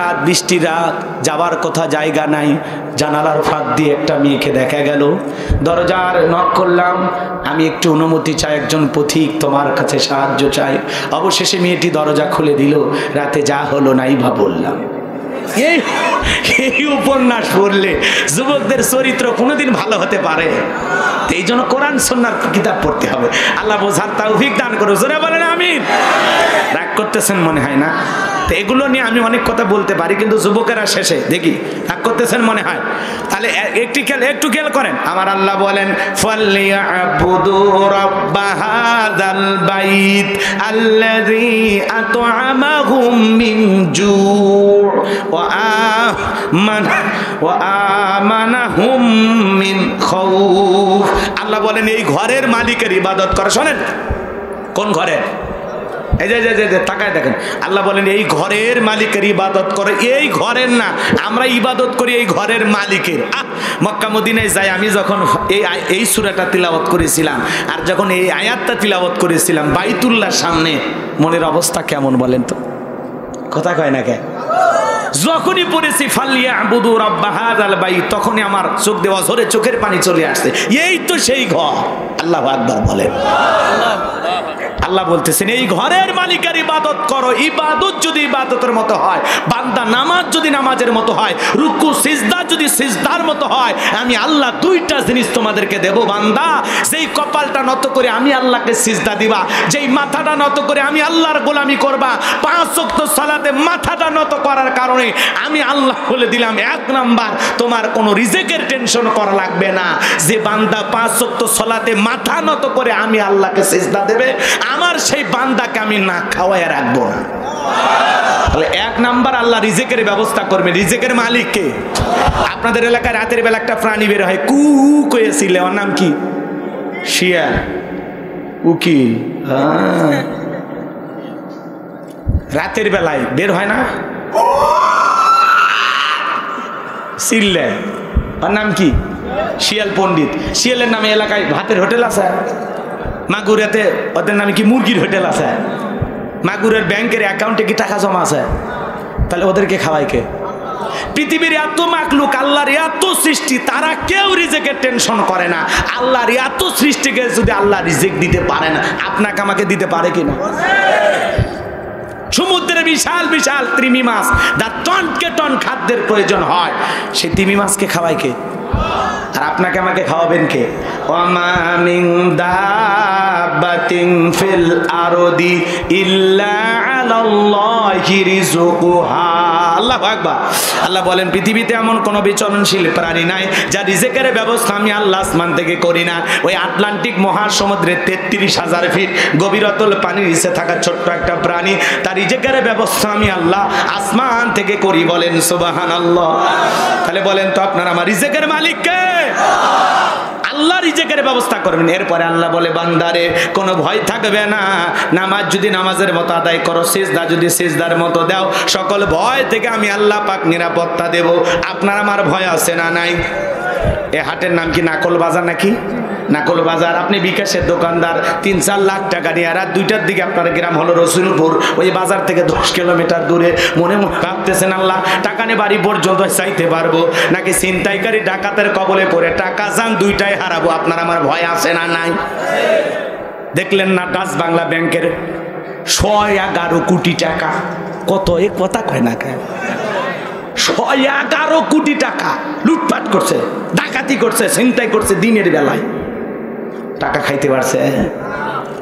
রাত, বৃষ্টির রাত, যাবার কথা জায়গা নাই। জানালার ফাঁক দিয়ে একটা মেয়েকে দেখা গেল। দরজার নক করলাম, আমি একটু অনুমতি চাই, একজন পথিক তোমার কাছে সাহায্য চাই। অবশেষে মেয়েটি দরজা খুলে দিল। রাতে যা হলো নাই বা বললাম। এই উপন্যাস পড়লে যুবকদের চরিত্র কোনোদিন ভালো হতে পারে? এই জন্য কোরআন সুন্নাহর কিতাব পড়তে হবে। আল্লাহ বোঝার তৌফিক দান করুন। জোরে বলেন আমিন। রাগ করতেছেন মনে হয় না? তো এগুলো নিয়ে আমি অনেক কথা বলতে পারি, কিন্তু যুবকেরা শেষে দেখি রাগ করতেছেন মনে হয়। তাহলে একটু খেয়াল করেন। আমার আল্লাহ বলেন ফালিয়াবুদু রাব্বা হাযাল বাইত আল্লাযী আত'আমাহুম মিন জু' ওয়া আমানাহুম মিন খাউফ। আল্লাহ বলেন এই ঘরের মালিকের ইবাদত করে। শোনেন, কোন ঘরের? এই যে তাকায় দেখেন, আল্লাহ বলেন এই ঘরের মালিকের ইবাদত করে। এই ঘরের না, আমরা ইবাদত করি এই ঘরের মালিকের। মক্কা মদিনায় যাই, আমি যখন এই সূরাটা তিলাওয়াত করেছিলাম আর যখন এই আয়াতটা তিলাওয়াত করেছিলাম বাইতুল্লাহর সামনে, মনের অবস্থা কেমন বলেন তো? কথা কয় না কে? যখনই পড়েছি ফালিয়াবুদু রাব্বা হাযাল বাইত, তখনই আমার চোখ দেওয়া ঝরে চোখের পানি চলে আসছে। এই তো সেই ঘর। আল্লাহু আকবার বলেন। আল্লাহ বলতেছেন এই ঘরের মালিকের ইবাদত করো। ইবাদত যদি ইবাদতের মতো হয়, বান্দা নামাজ যদি নামাজের মতো হয়, রুকু সিজদা যদি সিজদার মতো হয়, আমি আল্লাহ দুইটা জিনিস তোমাদেরকে দেব বান্দা। যেই কপালটা নত করে আমি আল্লাহকে সিজদা দিবা, যেই মাথাটা নত করে আমি আল্লাহর গোলামি করবা, 5 ওয়াক্ত সালাতে মাথাটা নত করার কারণে আমি আল্লাহ বলে দিলাম 1 নাম্বার, তোমার কোনো রিজেকের টেনশন করা লাগবে না। যে বান্দা 5 ওয়াক্ত সালাতে মাথা নত করে আমি আল্লাহকে সিজদা দেবে, আমার সেই বান্দাকে আমি না খাওয়ায় রাখবো না। তাহলে 1 নাম্বার আল্লাহ রিজেকের ব্যবস্থা করবে। রিজেকের মালিক কে? আপনাদের এলাকায় রাতের বেলা একটা প্রাণী বের হয়, কু কয়েছিল, ওর নাম কি? শিয়াল। উকি রাতের বেলায় বের হয় না? চিল্লে, ওর নাম কি? শিয়াল পণ্ডিত। শিয়ালের নামে এলাকায় ভাতের হোটেল আছে। মাগুরাতে ওদের নামে কি মুরগির হোটেল আছে। মাগুরের ব্যাংকের অ্যাকাউন্টে কি টাকা জমা আছে? তাহলে ওদেরকে খাওয়াই কে? পৃথিবীর এত মাখলুক, আল্লাহর এত সৃষ্টি, তারা কেউ রিজেকের টেনশন করে না। আল্লাহর এত সৃষ্টিকে যদি আল্লাহ রিজেক দিতে পারে না, আপনাকে আমাকে দিতে পারে কিনা? সমুদ্রের বিশাল বিশাল তিমি মাছ, যার টনকে টন খাদ্যের প্রয়োজন হয়, সেই তিমি মাছকে খাওয়াই কে? আর আপনাকে আমাকে খাওয়াবেন কে? ওয়ামা মিন দাব্বাতিন ফিল আরদি ইল্লা আলাল্লাহি রিজকুহা। আল্লাহু আকবার। আল্লাহ বলেন পৃথিবীতে এমন কোন বিচরণশীল প্রাণী নাই যা রিজেকের ব্যবস্থা আমি আল্লাহ আসমান থেকে করি না। ওই আটলান্টিক মহাসমুদ্রের 33,000 ফিট গভীরতল পানির নিচে থাকা ছোট্ট একটা প্রাণী, তার রিজেকের ব্যবস্থা আমি আল্লাহ আসমান থেকে করি। বলেন সুবহানাল্লাহ। তাহলে বলেন তো আপনার আমার রিজেকের মালিক কে? আল্লাহ রিজেকের ব্যবস্থা করবেন। এরপরে আল্লাহ বলে বান্দারে কোনো ভয় থাকবে না। নামাজ যদি নামাজের মতো আদায় করো, সিজদা যদি সিজদার মতো দাও, সকল ভয় থেকে আমি আল্লাহ পাক নিরাপত্তা দেব। আপনার আমার ভয় আছে না নাই? এ হাটের নাম কি নাকল বাজার নাকি? নাকল বাজার। আপনি বিকাশের দোকানদার, 3-4 লাখ টাকা নিয়ে রাত 2টার দিকে আপনার গ্রাম হলো রসুলপুর, ওই বাজার থেকে 10 কিলোমিটার দূরে, মনে মনে ভাবতেছেন আল্লাহ টাকা নিয়ে বাড়ি পর্যন্ত চাইতে পারবো নাকি ছিনতাইকারী ডাকাতের কবলে পড়ে টাকা যান 2টাই হারাবো। আপনার আমার ভয় আছে না নাই? দেখলেন না ডাচ বাংলা ব্যাংকের 11 কোটি টাকা, কত এ কথা কয় না কেন? 11 কোটি টাকা লুটপাট করছে, ডাকাতি করছে, ছিনতাই করছে দিনের বেলায়। টাকা খাইতে পারছে,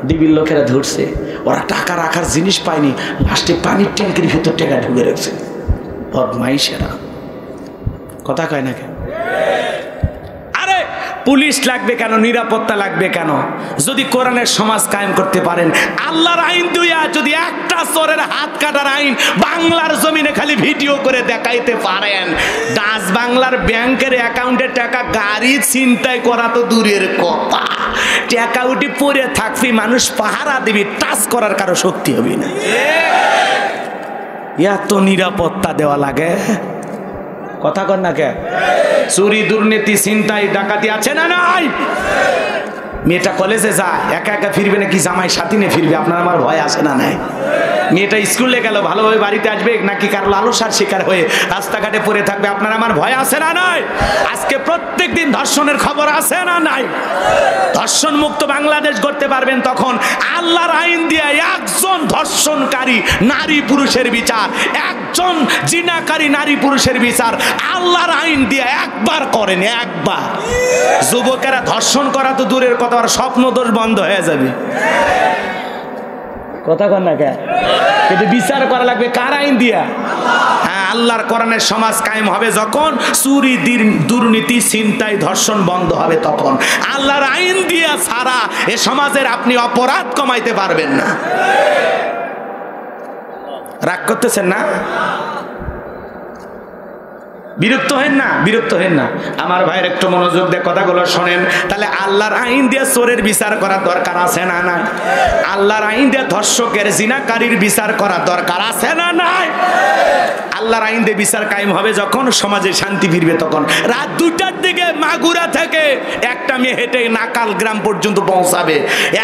ডিবির লোকেরা ধরছে। ওরা টাকা রাখার জিনিস পায়নি, লাস্টে পানির ট্যাঙ্কের ভিতর টাকা ঢুকে রাখছে। বদমাইশেরা, কথা কয় না কেন? আরে পুলিশ লাগবে কেন? নিরাপত্তা লাগবে কেন? যদি কোরআনের সমাজ কায়েম করতে পারেন, আল্লাহর আইন দুইয়া যদি একটা চোরের হাত কাটার আইন বাংলার জমিনে খালি ভিডিও করে দেখাইতে পারেন, ডাচ বাংলার ব্যাংকের অ্যাকাউন্টে টাকা গাড়ি ছিনতাই করা তো দূরের কথা, টাকা উঠে পড়ে থাকবি, মানুষ পাহারা দিবি, টাচ করার কারো শক্তি হবে না। এত নিরাপত্তা দেওয়া লাগে, কথা কর না কে? চুরি দুর্নীতি ছিনতাই ডাকাতি আছে না নাই? মেয়েটা কলেজে যায়, একা একা ফিরবে নাকি জামাই সাথী নিয়ে ফিরবে? আপনার আমার ভয় আছে না নাই? মেয়েটা স্কুলে গেল, ভালোভাবে বাড়িতে আসবে নাকি কার লালসার শিকার হয়ে রাস্তাঘাটে পড়ে থাকবে? আপনার আমার ভয় আছে না নাই? আজকে প্রত্যেক দিন ধর্ষণের খবর আছে না নাই? ধর্ষণ মুক্ত বাংলাদেশ করতে পারবেন তখন আল্লাহর আইন দিয়ে একজন ধর্ষণকারী নারী পুরুষের বিচার, একজন জিনাকারী নারী পুরুষের বিচার আল্লাহর আইন দিয়ে একবার করেন, একবার। যুবকেরা ধর্ষণ করা তো দূরের কথা, আর স্বপ্ন দোষ বন্ধ হয়ে যাবে। কথা কন না কে? কিন্তু বিচার করা লাগবে কার আইন দিয়া? হ্যাঁ, আল্লাহর কোরআনের সমাজ কায়েম হবে যখন, চুরি দুর্নীতি ছিনতাই ধর্ষণ বন্ধ হবে তখন। আল্লাহর আইন দিয়া ছাড়া এ সমাজের আপনি অপরাধ কমাইতে পারবেন না। রাগ করতেছেন না? বিরক্ত হেন না, বিরক্ত হেন না। আমার ভাইয়ের একটু মনোযোগ দিয়ে কথাগুলো শোনেন। তাহলে আল্লাহর আইন দিয়ে চোরের বিচার করার দরকার আছে না নাই? আল্লাহর আইন দিয়ে ধর্ষকের জিনাকারীর বিচার করার দরকার আছে না নাই? আল্লাহর আইন দিয়ে বিচার কায়েম হবে যখন, সমাজে শান্তি ফিরবে তখন। রাত 2টার দিকে মাগুরা থেকে একটা মেয়ে হেঁটে নাকাল গ্রাম পর্যন্ত পৌঁছাবে,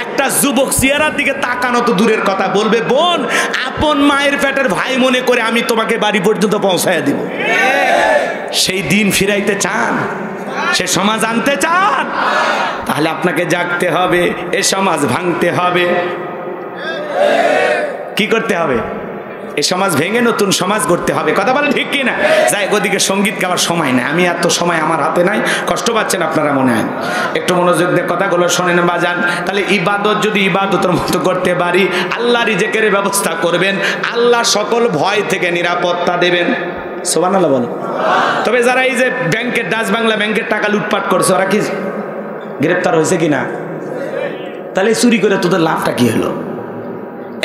একটা যুবক চেহারার দিকে তাকানো তো দূরের কথা, বলবে বোন আপন মায়ের পেটের ভাই মনে করে আমি তোমাকে বাড়ি পর্যন্ত পৌঁছায় দিব। সেই দিন ফিরাইতে চান? সে সমাজ আনতে চান? তাহলে আপনাকে জাগতে হবে, এ সমাজ ভাঙতে হবে। কি করতে হবে? এই সমাজ ভেঙে নতুন সমাজ গড়তে হবে। কথা বলে ঠিক কি না? যাই, ওদিকে সঙ্গীত গাওয়ার সময় নাই, আমি এত সময় আমার হাতে নাই। কষ্ট পাচ্ছেন আপনারা মনে হয়? একটু মনোযোগ দিয়ে কথাগুলো শোনেন বাজান। তাহলে ইবাদত যদি ইবাদতের মতো করতে পারি, আল্লাহ রিজেকের ব্যবস্থা করবেন, আল্লাহ সকল ভয় থেকে নিরাপত্তা দেবেন। সুবহানাল্লাহ বলো। তবে যারা এই যে ব্যাংকের, ডাচ বাংলা ব্যাংকের টাকা লুটপাট করছে, ওরা কি গ্রেপ্তার হয়েছে কিনা? তাহলে চুরি করে তোদের লাভটা কি হলো?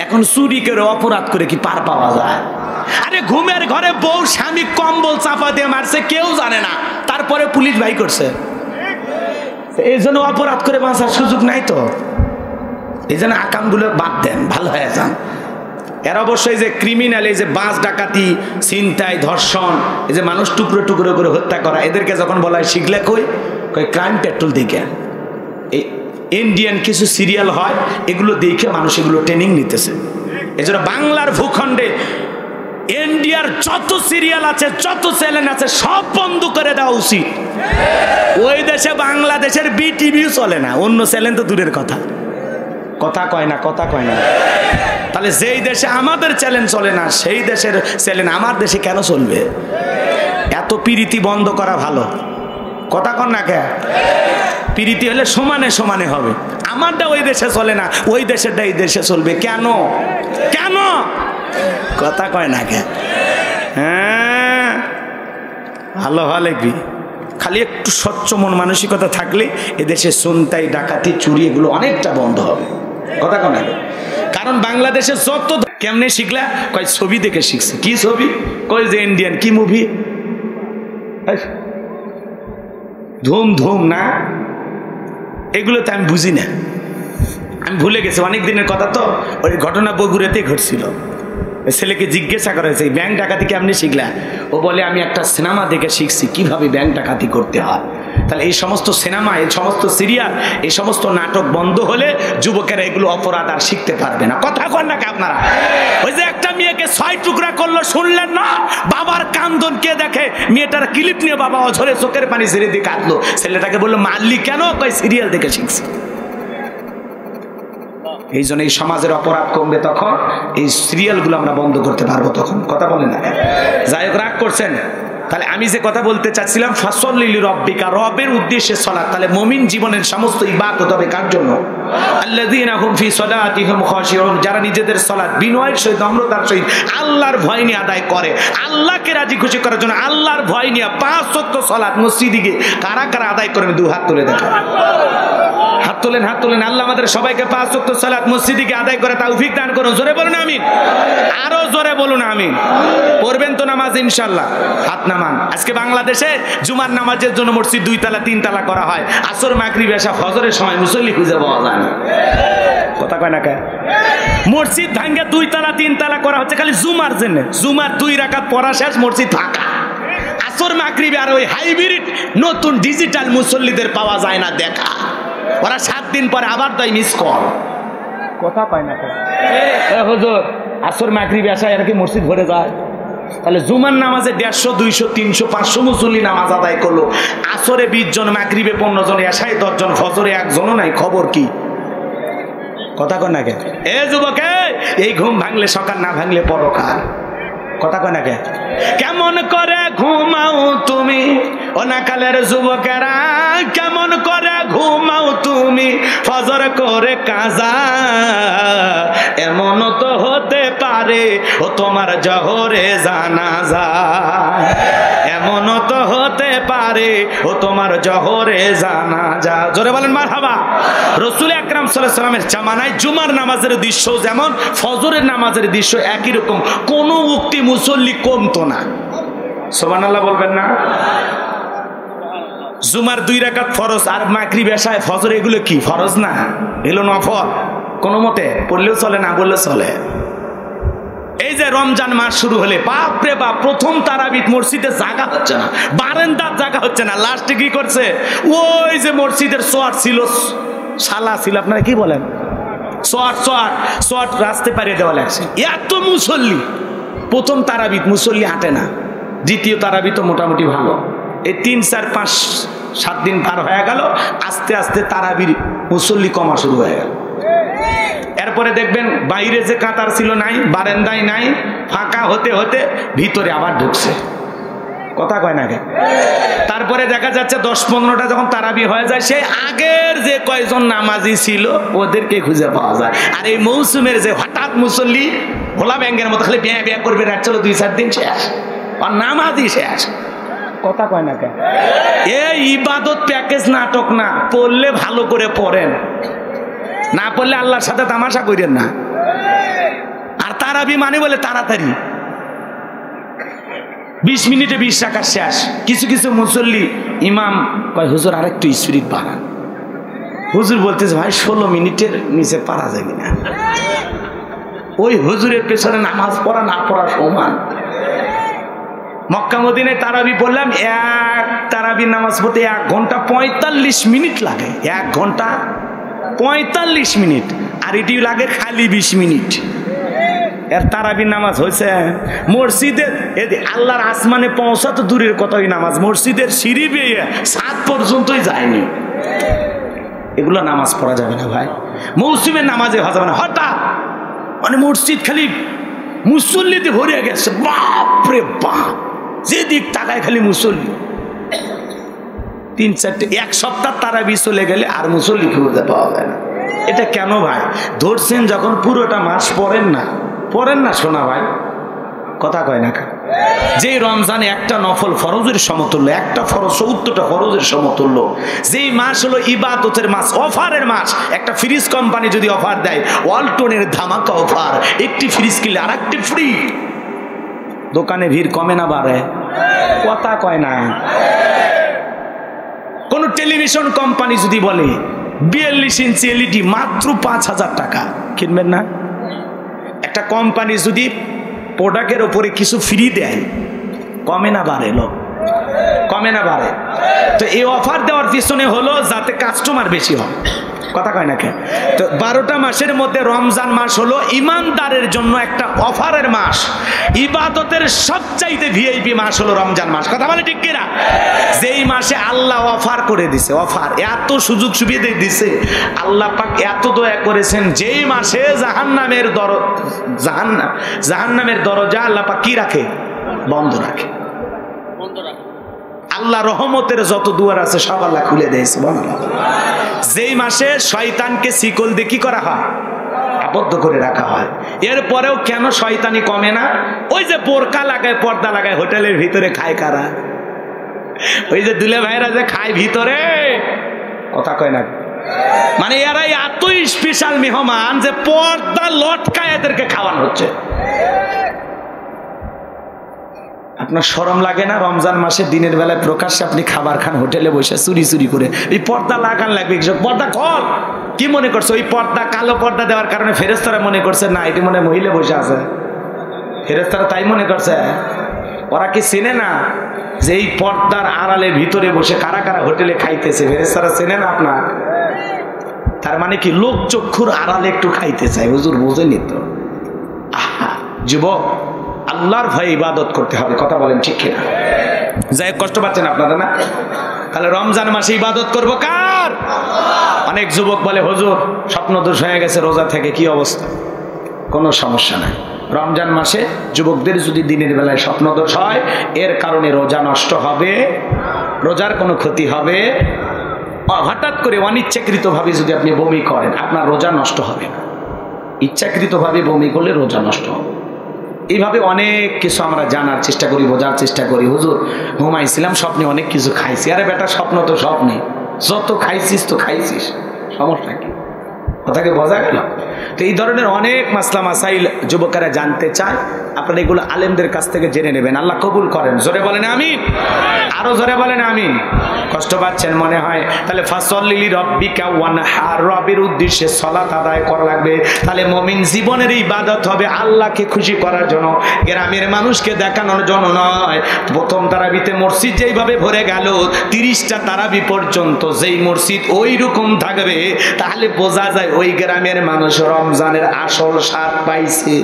এখন চুরি করে অপরাধ করে কি পার পাওয়া যায়? আরে ঘুমের ঘরে বউ স্বামী কম্বল চাপা দিয়ে মারছে, কেউ জানে না, তারপরে পুলিশ ভাই করছে। এই জন্য অপরাধ করে বাঁচার সুযোগ নাই তো। এই জন্য আকামগুলো বাদ দেন, ভালো হয়ে যান। এর অবশ্যই যে ক্রিমিনাল, এই যে বাস ডাকাতি, ছিনতাই, ধর্ষণ, এই যে মানুষ টুকরো টুকরো করে হত্যা করা, এদেরকে যখন বলা হয় শিখলে কই ক্রাইম পেট্রোল দিকে, এই ইন্ডিয়ান কিছু সিরিয়াল হয়, এগুলো দেখে মানুষ এগুলো ট্রেনিং নিতেছে। এজন্য বাংলার ভূখণ্ডে ইন্ডিয়ার যত সিরিয়াল আছে, যত চ্যানেল আছে, সব বন্ধ করে দেওয়া উচিত। ওই দেশে বাংলাদেশের বিটিভিও চলে না, অন্য চ্যানেল তো দূরের কথা। কথা কয় না, কথা কয় না। তাহলে যেই দেশে আমাদের চ্যানেল চলে না, সেই দেশের চ্যানেল আমার দেশে কেন চলবে? এত পিরিতি বন্ধ করা ভালো। কথা কন না কে? পিরিতি হলে সমানে সমানে হবে। আমারটা ওই দেশে চলে না, ওই দেশেরটা এই দেশে চলবে কেন? কেন? কথা কয় না কে? হ্যাঁ, ভালো ভালো কি খালি একটু স্বচ্ছ মন মানসিকতা থাকলে এদেশে ছিনতাই, ডাকাতি, চুরি এগুলো অনেকটা বন্ধ হবে। কথা কয় না? কারণ বাংলাদেশে যত কেমনে শিখলা? কয় ছবি দেখে শিখছে। কি ছবি? কয় যে ইন্ডিয়ান। কি মুভি? ধুম ধুম না, এগুলো তো আমি বুঝি না, আমি ভুলে গেছি, অনেক দিনের কথা তো। ওই ঘটনা বগুড়াতেই ঘটছিল। ছেলেকে জিজ্ঞাসা করা হয়েছে ব্যাংক ডাকাতি কেমনি শিখলা? ও বলে আমি একটা সিনেমা দেখে শিখছি কিভাবে ব্যাংক ডাকাতি করতে হয়। তাহলে এই সমস্ত সিনেমা, এই সমস্ত সিরিয়াল, এই সমস্ত নাটক বন্ধ হলে যুবকেরা এগুলো অপরাধ আর শিখতে পারবে না। কথা কন না আপনারা? ওই যে একটা মেয়েকে 6 টুকরা করলো, শুনলেন না? বাবার কান্দন কে দেখে? মেয়েটার ক্লিপ নিয়ে বাবা অঝরে চোখের পানি ছেড়ে দিয়ে কাঁদলো। ছেলেটাকে বললো মারলি কেন? কই সিরিয়াল দেখে শিখছি। এই জন্য এই সমাজের অপরাধ কমবে তখন, এই সিরিয়ালগুলো আমরা বন্ধ করতে পারবো তখন। কথা বলেন না? যাই হোক, রাগ করছেন। তাহলে আমি যে কথা বলতে চাচ্ছিলাম, ফাসল্লি লিরাব্বিকা, রবের উদ্দেশ্যে সালাত। তাহলে মুমিন জীবনের সমস্ত ইবাদত হবে কার জন্য? আল্লাযীনা হুম ফি সালাতিহিম খাশিউন, যারা নিজেদের সালাত বিনয়ের সহিত, নম্রতার সহিত, আল্লাহর ভয় নিয়ে আদায় করে, আল্লাহকে রাজি খুশি করার জন্য আল্লাহর ভয় নিয়ে 5 ওয়াক্ত সালাত মসজিদে গিয়ে কারা কারা আদায় করেন? 2 হাত তুলে দেখেন। হাত তোলেন, হাত তোলেন। আল্লাহ আমাদের সবাইকে 5 ওয়াক্ত সালাত মসজিদে গিয়ে আদায় করে তৌফিক দান করুন। জোরে বলুন আমিন। আরো জোরে বলুন আমিন। পড়বেন তো নামাজ ইনশাআল্লাহ? হাত নামান। আজকে বাংলাদেশে জুমার নামাজের জন্য মসজিদ 2 তলা 3 তলা করা হয়। আসর, মাগরিব, এশা, ফজরের সময় মুসল্লি খুঁজে পাওয়া যায় না। কথা কয় না কে? মসজিদ ভাঙ্গে 2 তলা 3 তলা করা হচ্ছে খালি জুমার জন্য। জুমার 2 রাকাত পড়া শেষ, মসজিদ ফাঁকা। আসর, মাগরিব আর ওই হাইব্রিড নতুন ডিজিটাল মুসল্লিদের পাওয়া যায় না দেখা। ওরা 7 দিন পরে আবার তাই মিস কল। কথা পায় না হুজুর। আসর মাগরিব এশা এরা কি মসজিদ ভরে যায়? তাহলে জুমার নামাজে 150, 200, 300, 500 মুসল্লি নামাজ আদায় করলো, আসরে 20 জন, মাগরিবে 15 জন, এশায় 10 জন, ফজরে 1 জনও নাই, খবর কি? কথা কয় না কে? এ যুবকে, এই ঘুম ভাঙলে সকাল, না ভাঙলে পরকাল। কথা কয় না কে? কেমন করে ঘুমাও তুমি ও নাকালের যুবকেরা, কেমন করে ঘুমাও তুমি ফজর করে কাজা, এমন তো হতে পারে ও তোমার জহরে জানাজা, এমন তো হতে পারে ও তোমার জহরে জানাজা। জোরে বলেন মারহাবা। রাসূল আকরাম সাল্লাল্লাহু আলাইহি ওয়াসাল্লামের জামানায় জুমার নামাজের দৃশ্য যেমন ফজরের নামাজের দৃশ্য একই রকম, কোনো উক্তি মুসল্লি কমতো না। সুবহানাল্লাহ বলবেন না? জুমার 2 রাকাত ফরজ আর মাগরিব এশায় ফজর এগুলো কি ফরজ না? এগুলো নফল, কোনো মতে পড়লেও চলে, না বললেও চলে। এই যে রমজান মাস শুরু হলে বাপরে বাপ, প্রথম তারাবির মসজিদে জায়গা হচ্ছে না, বারান্দার জায়গা হচ্ছে না, লাস্টে কি করছে, ওই যে মসজিদের সোয়াট ছিল, শালা ছিল, আপনারা কি বলেন, সোয়াট রাস্তায় পারিয়ে দেওয়া লাগছে। এত মুসল্লি, প্রথম তারাবির মুসল্লি হাঁটে না, দ্বিতীয় তারাবি তো মোটামুটি ভালো। এই 3, 4, 5, 7 দিন পার হয়ে গেল, আস্তে আস্তে তারাবির মুসল্লি কমা শুরু হয়ে গেল। এরপরে দেখবেন বাইরে যে কাতার ছিল নাই, বারান্দায় নাই, ফাঁকা হতে হতে ভিতরে আবার ঢুকছে। কথা কয় না? তারপরে দেখা যাচ্ছে 10-15টা যখন তারাবি হয়ে যায়, সেই আগের যে কয়জন নামাজি ছিল ওদেরকে খুঁজে পাওয়া যায়। আর এই মৌসুমের যে হঠাৎ মুসল্লি ভোলা ব্যাঙ্গের মতো খালি ব্যাঁ ব্যাঁ করবে, রাত চলো 2-4 দিন শেষ, আর নামাজি শেষ। কথা কয় না কেন? এই ইবাদত প্যাকেজ নাটক না, পড়লে ভালো করে পড়েন, না পড়লে আল্লাহর সাথে তামাশা করেন না। আর তারাবি মানে বলে তাড়াতাড়ি 20 মিনিটে 20 রাকাত শেষ। কিছু কিছু মুসল্লি ইমাম কয় হুজুর আরেকটু স্পিরিট বাড়ান। হুজুর বলতেছে ভাই 16 মিনিটের নিচে পারা যাবে না। ওই হুজুরের পেছনে নামাজ পড়া না পড়া সমান। মক্কা মদিনায় তারাবি পড়লাম, এক তারাবির নামাজ পড়তে 1 ঘন্টা 45 মিনিট লাগে, 1 ঘন্টা 45 মিনিট, আর এটি লাগে খালি 20 মিনিট। এর তারাবির নামাজ হয়েছে মসজিদের, আল্লাহর আসমানে পৌঁছা তো দূরের কথা, ওই নামাজ মসজিদের সিঁড়ি বেয়ে 7 পর্যন্তই যায়নি। এগুলো নামাজ পড়া যাবে না ভাই, মৌসুমের নামাজে হওয়া যাবে না। হঠাৎ মানে মসজিদ খালি মুসল্লিতে ভরে গেছে, বাপরে বাপ, যেদিক তাকায় খালি মুসল্লি। 3-4 1 সপ্তাহ তারাবি চলে গেলে আর মুসল্লি খুঁজে পাওয়া যায় না। এটা কেন ভাই? ধরছেন যখন পুরোটা মাস পড়েন না শোনা ভাই, কথা কয় না। যেই রমজানে একটা নফল ফরজের সমতুল্য, একটা ফরজ 70টা ফরজের সমতুল্য। যেই মাস হলো ইবাদতের মাস, অফারের মাস। একটা ফ্রিজ কোম্পানি যদি অফার দেয়, ওয়ালটনের ধামাকা অফার, একটি ফ্রিজ কিনলে আর একটি ফ্রি, দোকানে ভিড় কমে না বাড়ে? কথা কয় না। কোন টেলিভিশন কোম্পানি যদি বলে 42 ইঞ্চি এলইডি মাত্র 5,000 টাকা, কিনবেন না? একটা কোম্পানি যদি প্রোডাক্টের উপরে কিছু ফ্রি দেয়, কমে না বাড়ে? লোক কমে না বাড়ে? তো এই অফার দেওয়ার পিছনে হলো যাতে কাস্টমার বেশি হয়। কথা কয় না কেন? তো 12টা মাসের মধ্যে রমজান মাস হলো ইমানদারের জন্য একটা অফারের মাস। ইবাদতের সবচাইতে ভিআইপি মাস হলো রমজান মাস। কথা বলে ঠিক কিনা? যেই মাসে আল্লাহ অফার করে দিছে, অফার, এত সুযোগ সুবিধা দিছে, আল্লাহ পাক এত দয়া করেছেন, যেই মাসে জাহান্নামের দরজা আল্লাহ পাক কি রাখে? বন্ধ রাখে। আল্লাহ রহমতের যত দুয়ার আছে সব আল্লাহ খুলে দিয়েছে। যেই মাসে শয়তানকে শিকল দিয়ে কি করা হয়? আবদ্ধ করে রাখা হয়। এরপরেও কেন শয়তানি কমে না? ওই যে বোরকা লাগায়, পর্দা লাগায়, হোটেলের ভিতরে খায় কারা? ওই যে দুলে ভাইরা যে খায় ভিতরে, কথা কয় না? মানে এরা এতই স্পেশাল মেহমান যে পর্দা লটকায় এদেরকে খাওয়ানো হচ্ছে। আপনার শরম লাগে না? রমজান মাসে দিনের বেলায় প্রকাশ্যে আপনি খাবার খান হোটেলে বসে চুরি চুরি করে, এই পর্দা লাগান লাগবে। পর্দা কল কি মনে করছে? ওই পর্দা, কালো পর্দা দেওয়ার কারণে ফেরেশতারা মনে করছে না এটি মনে মহিলা বসে আছে, ফেরেশতারা তাই মনে করছে। ওরা কি চেনে না যে এই পর্দার আড়ালে ভিতরে বসে কারা কারা হোটেলে খাইতেছে? ফেরেশতারা চেনে না আপনার? তার মানে কি লোক চক্ষুর আড়ালে একটু খাইতে চায়। হুজুর বোঝেনি তো? আহা, যুবক, আল্লাহর ভয়ে ইবাদত করতে হবে, কথা বলেন ঠিক কিনা? যাই কষ্ট পাচ্ছেন আপনারা না? তাহলে রমজান মাসে ইবাদত করবো কার? অনেক যুবক বলে হুজুর স্বপ্নদোষ হয়ে গেছে রোজা থেকে, কি অবস্থা? কোনো সমস্যা নাই। রমজান মাসে যুবকদের যদি দিনের বেলায় স্বপ্নদোষ হয়, এর কারণে রোজা নষ্ট হবে, রোজার কোনো ক্ষতি হবে। হঠাৎ করে অনিচ্ছাকৃতভাবে যদি আপনি বমি করেন, আপনার রোজা নষ্ট হবে না। ইচ্ছাকৃতভাবে বমি করলে রোজা নষ্ট হবে। এইভাবে অনেক কিছু আমরা জানার চেষ্টা করি, বোঝার চেষ্টা করি। হুজুর ঘুমাইছিলাম, স্বপ্নে অনেক কিছু খাইছি। আরে বেটা, স্বপ্ন তো স্বপ্নে, যত খাইছিস তো খাইছিস, সমস্যা কি? কথাকে বোঝা গেল? তো এই ধরনের অনেক মাসলা মাসাইল যুবকেরা জানতে চায়, আপনারা এগুলো আলেমদের কাছ থেকে জেনে নেবেন। আল্লাহ কবুল করেন। জোরে বলেন আমিন, আরো জোরে বলেন আমিন। কষ্ট পাচ্ছেন মনে হয়? তাহলে ফাসল্লি লিরাব্বিকা ওয়ানহার, রবের উদ্দেশ্যে সালাত আদায় করা লাগবে। তাহলে মুমিন জীবনের ইবাদত হবে আল্লাহকে খুশি করার জন্য, গ্রামের মানুষকে দেখানোর জন্য নয়। প্রথম তারাবিতে মসজিদ যেইভাবে ভরে গেল, 30টা তারাবি পর্যন্ত যেই মসজিদ ওই রকম থাকবে, তাহলে বোঝা যায় ওই গ্রামের মানুষ রমজানের আসল স্বাদ পাইছে।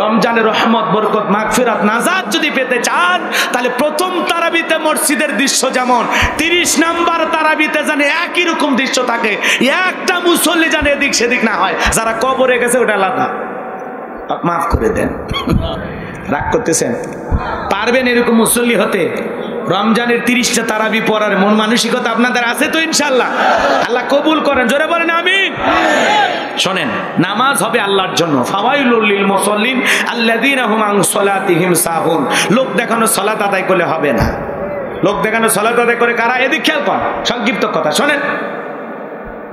রমজানের রহমত, বরকত, মাগফিরাত, নাজাত যদি পেতে চান, তাহলে প্রথম তারাবিতে মসজিদের দৃশ্য যেমন, 30 নাম্বার তারাবিতে জানে একই রকম দৃশ্য থাকে। একটা মুসল্লি জানে এদিক সেদিক না হয়। যারা কবরে গেছে ওটা আলাদা, মাফ করে দেন। রাগ করতেছেন? পারবেন এরকম মুসল্লি হতে? রমজানের 30টা তারাবি পড়ার মন মানসিকতা আপনাদের আছে তো? ইনশাআল্লাহ আল্লাহ কবুল করেন। জোরে বলেন আমিন। শোনেন, নামাজ হবে আল্লাহর জন্য। ফাওয়াইলুল লিল মুসাল্লিন আল্লাযীনা হুম আন সালাতিহিম সাহুন। লোক দেখানো সালাত আদায় করলে হবে না। লোক দেখানো সালাত আদায় করে কারা? এদিক খেয়াল কর। সংক্ষিপ্ত কথা শোনেন।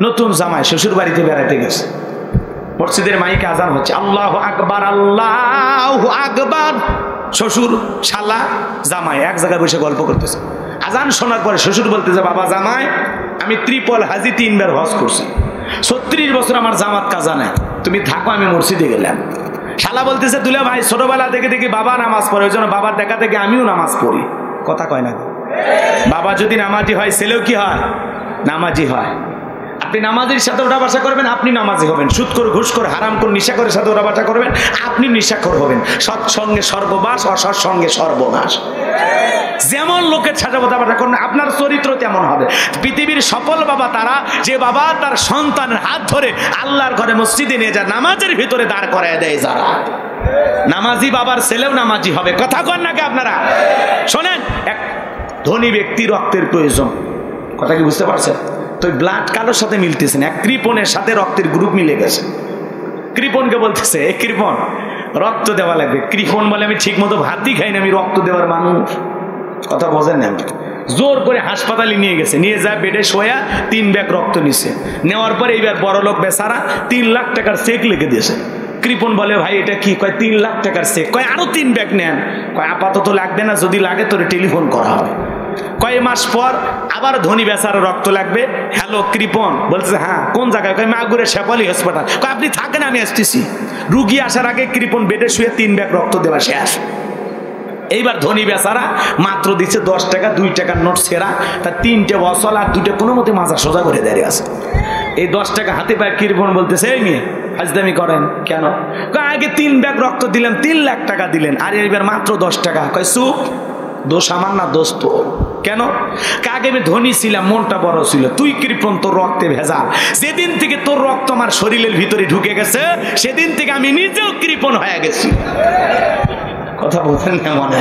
নতুন জামাই শ্বশুর বাড়িতে বেড়াতে গেছে, মসজিদের মাইকে আজান হচ্ছে, আল্লাহু আকবার, আল্লাহু আকবার। শ্বশুর, শালা, জামাই এক জায়গায় বসে গল্প করতেছে। আজান শোনার পরে শ্বশুর বলতেছে, বাবা জামাই, আমি ত্রিপল হাজি 3 বার হজ করছি, 36 বছর আমার জামাত কাজা নাই, তুমি থাকো, আমি মসজিদে গেলাম। শালা বলতেছে, দুলা ভাই ছোটবেলা থেকে দেখি বাবা নামাজ পড়ে, ওই জন্য বাবার দেখা থেকে আমিও নামাজ পড়ি। কথা কয় না? বাবা যদি নামাজি হয়, ছেলেও কি হয়? নামাজি হয়। আপনি নামাজের সাথে ওঠা বসা করবেন, আপনি নামাজি হবেন। সুদখোর, ঘুষখোর, হারামখোর, নিশাখোরের সাথে ওঠা বসা করবেন, আপনি নিশাখোর হবেন। সৎসঙ্গে সর্ববাস, অসৎসঙ্গে সর্বনাশ। যেমন লোকের সাথে ওঠা বসা করবেন, আপনার চরিত্র তেমন হবে। পৃথিবীর সফল বাবা তারা, যে বাবা তার সন্তানের হাত ধরে আল্লাহর ঘরে মসজিদে নিয়ে যায়, নামাজের ভিতরে দাঁড় করায় দেয়। যারা নামাজি বাবার ছেলেও নামাজি হবে। কথা কন নাকি আপনারা? শোনেন, এক ধনী ব্যক্তি রক্তের প্রয়োজন। কথা কি বুঝতে পারছেন? তো ব্লাড কালোর সাথে মিলতেছে না, এক কৃপণের সাথে রক্তের গ্রুপ মিলে গেছে। কৃপণকে বলতেছে, এ কৃপণ, রক্ত দেওয়া লাগবে। কৃপণ বলে, আমি ঠিক মতো ভাতই খাই না, আমি রক্ত দেওয়ার মানুষ। কথা বোঝেন না? জোর করে হাসপাতালে নিয়ে গেছে, নিয়ে যায় বেডে শোয়া 3 ব্যাগ রক্ত নিছে। নেওয়ার পরে এইবার বড় লোক বেচারা 3 লাখ টাকার চেক লিখে দিয়েছে। কৃপণ বলে, ভাই এটা কি? কয় 3 লাখ টাকার চেক। কয় আরো 3 ব্যাগ নেন। কয় আপাতত লাগবে না, যদি লাগে তোরে টেলিফোন করা হবে। কয়েক মাস পর আবার ধনী বেচারা রক্ত লাগবে। হ্যালো কৃপণ, বলছে হ্যাঁ, কোন জায়গায়? কয় মাগুরের শেফালি হাসপাতাল। কয় আপনি থাকেন, আমি আসতেছি। রুগী আসার আগে কৃপণ বেডে শুয়ে 3 ব্যাগ রক্ত দেওয়া শেষ। এইবার ধনী বেচারা মাত্র দিচ্ছে 10 টাকা, 2 টাকার নোট ছেঁড়া, তার 3টে বছর আর 2টে কোনো মতে মাজা সোজা করে দাঁড়িয়ে আছে। এই 10 টাকা হাতে পায় কৃপণ বলতেছে, এই নিয়ে হাজদামি করেন কেন? আগে 3 ব্যাগ রক্ত দিলেন, 3 লাখ টাকা দিলেন, আর এইবার মাত্র 10 টাকা। কয় চুপ, দোষ আমার না, দোষ তো। কেন? কাকে আমি ধনী ছিলাম, মনটা বড় ছিল। তুই কৃপণ, তোর রক্তে ভেজাল। যেদিন থেকে তোর রক্ত আমার শরীরের ভিতরে ঢুকে গেছে, সেদিন থেকে আমি নিজেও কৃপণ হয়ে গেছি। কথা বলছেন না মনে?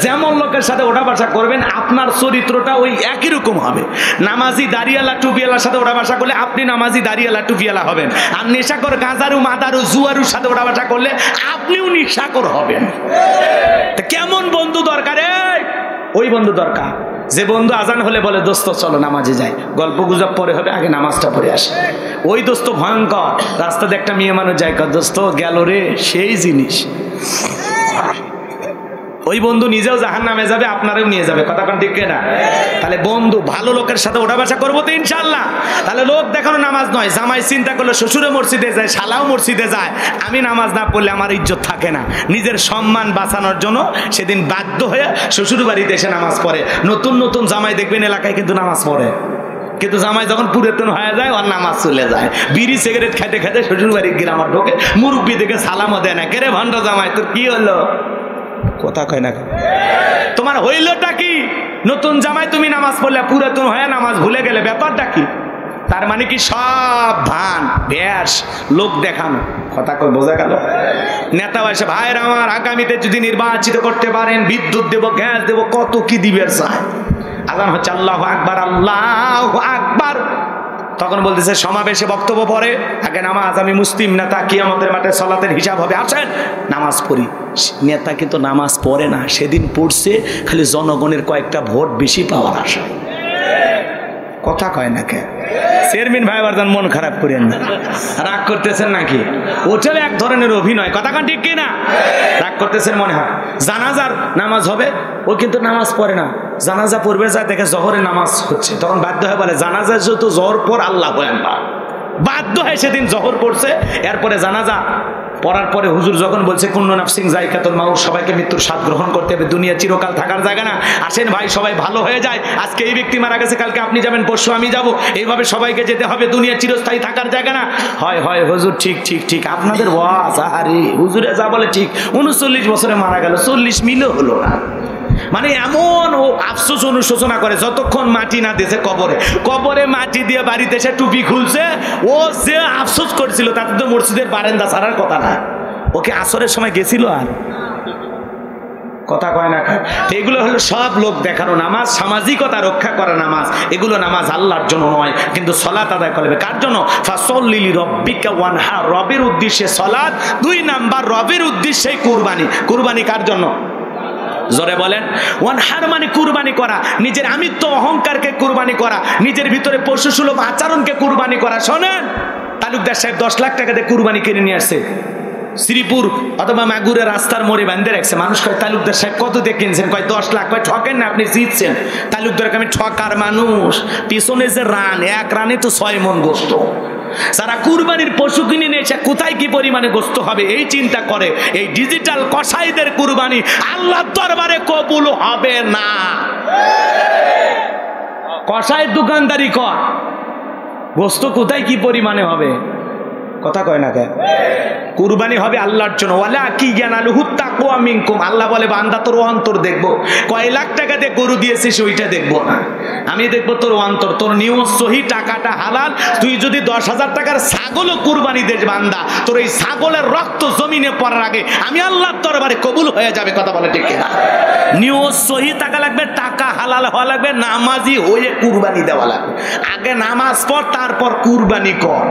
যেমন লোকের সাথে ওঠা বসা করবেন, আপনার চরিত্রটা ওই একই রকম হবে। নামাজি দাড়িয়ালা টুপিয়ালার সাথে ওঠা বসা করলে আপনি নামাজি দাড়িয়ালা টুপিয়ালা হবেন। আর নেশাকর গাঁজারু মাদারু জুয়ারুর সাথে ওঠা বসা করলে আপনিও নেশাকর হবেন। কেমন বন্ধু দরকার? ওই বন্ধু দরকার যে বন্ধু আজান হলে বলে, দোস্ত চলো নামাজে যাই, গল্প গুজব পরে হবে, আগে নামাজটা পড়ে আসে। ওই দোস্ত ভয়ঙ্কর। রাস্তাতে একটা মেয়ে মানুষ যায়, দোস্ত গেল রে, সেই জিনিস। ওই বন্ধু নিজেও জাহান্নামে যাবে, আপনারাও নিয়ে যাবে। কথা কোন ঠিক না? তাহলে বন্ধু ভালো লোকের সাথে ওঠা বসা করবো তো ইনশাআল্লাহ। তাহলে লোক দেখানো নামাজ নয়। জামাই চিন্তা করলে শ্বশুরও মসজিদে যায়, শালাও মসজিদে যায়, আমি নামাজ না পড়লে আমার ইজ্জত থাকে না। নিজের সম্মান বাঁচানোর জন্য সেদিন বাধ্য হয়ে শ্বশুর বাড়িতে এসে নামাজ পড়ে। নতুন নতুন জামাই দেখবেন এলাকায় কিন্তু নামাজ পড়ে। কিন্তু জামাই যখন পুরাতন হয়ে যায় ওর নামাজ চলে যায়। বিড়ি সিগারেট খাইতে খাইতে শ্বশুর বাড়ির গ্রামার ঢোকে, মুরব্বী দেখে সালামও দেয় না, কেরে ভণ্ড জামাই তোর কি হলো, কথা কয় না, তোমার হইলটা কি? নতুন জামাই তুমি নামাজ পড়লে, পুরাতন হয়ে নামাজ ভুলে গেলে, ব্যাপারটা কি? তার মানে কি সব ভান ব্যাস, লোক দেখানো, কথা কই বোঝা গেল? নেতা এসে ভাইয়ের আমার আগামীতে যদি নির্বাচিত করতে পারেন বিদ্যুৎ দেব, গ্যাস দেব, কত কি দিবের চায়। আজান হচ্ছে আল্লাহু আকবার, আল্লাহু আকবার। তখন বলতেছে সমাবেশে বক্তব্য পড়ে, আগে নামাজ, আমি মুসলিম নেতা, কিয়ামতের মাঠে সালাতের হিসাব হবে, আসেন নামাজ পড়ি। নেতা কিন্তু নামাজ পড়ে না, সেদিন পড়ছে খালি জনগণের কয়েকটা ভোট বেশি পাওয়ার আশা। কথা কয় না কে? চেয়ারম্যান ভাই বারদান মন খারাপ করেন না, রাগ করতেছেন নাকি? ওটাও এক ধরনের অভিনয়, কথা কান ঠিক কিনা? রাগ করতেছেন মনে হয়। জানাজার নামাজ হবে, ও কিন্তু নামাজ পড়ে না, জানাজা পড়বে যায় দেখে জহরে নামাজ হচ্ছে, তখন বাধ্য হয়ে বলে জানাজা যেহেতু জহর পর আল্লাহ আকবার, বাধ্য হয় সেদিন জহর পড়ছে। এরপরে জানাজা পড়ার পরে হুজুর যখন বলছে কুল্লু নাফসিন যায়কাতুল মাউত, সবাইকে মৃত্যুর স্বাদ গ্রহণ করতে হবে, দুনিয়া চিরকাল থাকার জায়গা না, আসেন ভাই সবাই ভালো হয়ে যায়, আজকে এই ব্যক্তি মারা গেছে, কালকে আপনি যাবেন, পরশু আমি যাব, এইভাবে সবাইকে যেতে হবে, দুনিয়া চিরস্থায়ী থাকার জায়গা না। হয় হয় হুজুর, ঠিক ঠিক ঠিক, আপনাদের ওয়াজ, আরে হুজুরে যা বলে ঠিক, 39 বছরে মারা গেল, 40 মিলও হলো না। মানে এমন ও আফসোস অনুশোচনা করে যতক্ষণ মাটি না দিয়েছে কবরে, কবরে মাটি দিয়ে বাড়িতে এসে টুপি খুলছে, ও যে আফসোস করেছিল তাতে তো মসজিদের বারান্দা ছাড়ার কথা না, ওকে আসরের সময় গেছিল আর, কথা কয় না? এগুলো হলো সব লোক দেখানো নামাজ, সামাজিকতা রক্ষা করা নামাজ, এগুলো নামাজ আল্লাহর জন্য নয়, কিন্তু সালাত আদায় করবে কার জন্য? ফাসল্লি লিরাব্বিকা ওয়ানহার, রবের উদ্দেশ্যে সালাত। 2 নাম্বার রবের উদ্দেশ্যে কুরবানি। কুরবানি কার জন্য? জোরে বলেন। ওয়ানহার মানে কুরবানি করা, নিজের আমিত্ব অহংকারকে কুরবানি করা, নিজের ভিতরে পশুসুলভ আচরণকে কুরবানি করা। শোনেন, তালুকদার সাহেব 10 লাখ টাকা দিয়ে কুরবানি কিনে নিয়ে আসছে, শ্রীপুর অথবা মাগুরের রাস্তার মোড়ে বাঁধে রাখছে। মানুষ কয় তালুকদার সাহেব কত দিয়ে কিনছেন? কয় 10 লাখ। কয় ঠকেন না, আপনি জিতছেন। তালুকদারকে আমি ঠকার মানুষ, পিছনে যে রান, 1 রানে তো 6 মণ গোস্ত। যারা কুরবানির পশু কিনে নিয়েছে কোথায় কি পরিমাণে গোস্ত হবে এই চিন্তা করে, এই ডিজিটাল কসাইদের কুরবানি আল্লাহর দরবারে কবুল হবে না। কসাইয়ের দোকানদারি কর, গোস্ত কোথায় কি পরিমাণে হবে, কথা কয় না কেন? কুরবানি হবে আল্লাহর জন্য। ওয়ালা কি ইয়ানালুহু তাকওয়া মিনকুম, আল্লাহ বলে বান্দা তোর অন্তর দেখবো। কয় লাখ টাকা দিয়ে গরু দিয়েছিস ওইটা দেখবো না, আমি দেখবো তোর অন্তর, তোর নিয়ত সহি, টাকাটা হালাল। তুই যদি 10,000 টাকার ছাগলও কুরবানি দিস বান্দা, তোর এই ছাগলের রক্ত জমিনে পড়ার আগে আমি আল্লাহর দরবারে কবুল হয়ে যাবে, কথা বলে ঠিক কিনা? নিয়ত সহি টাকা লাগবে, টাকা হালাল হওয়া লাগবে, নামাজি হয়ে কুরবানি দেওয়া লাগবে। আগে নামাজ পড়, তারপর কুরবানি কর।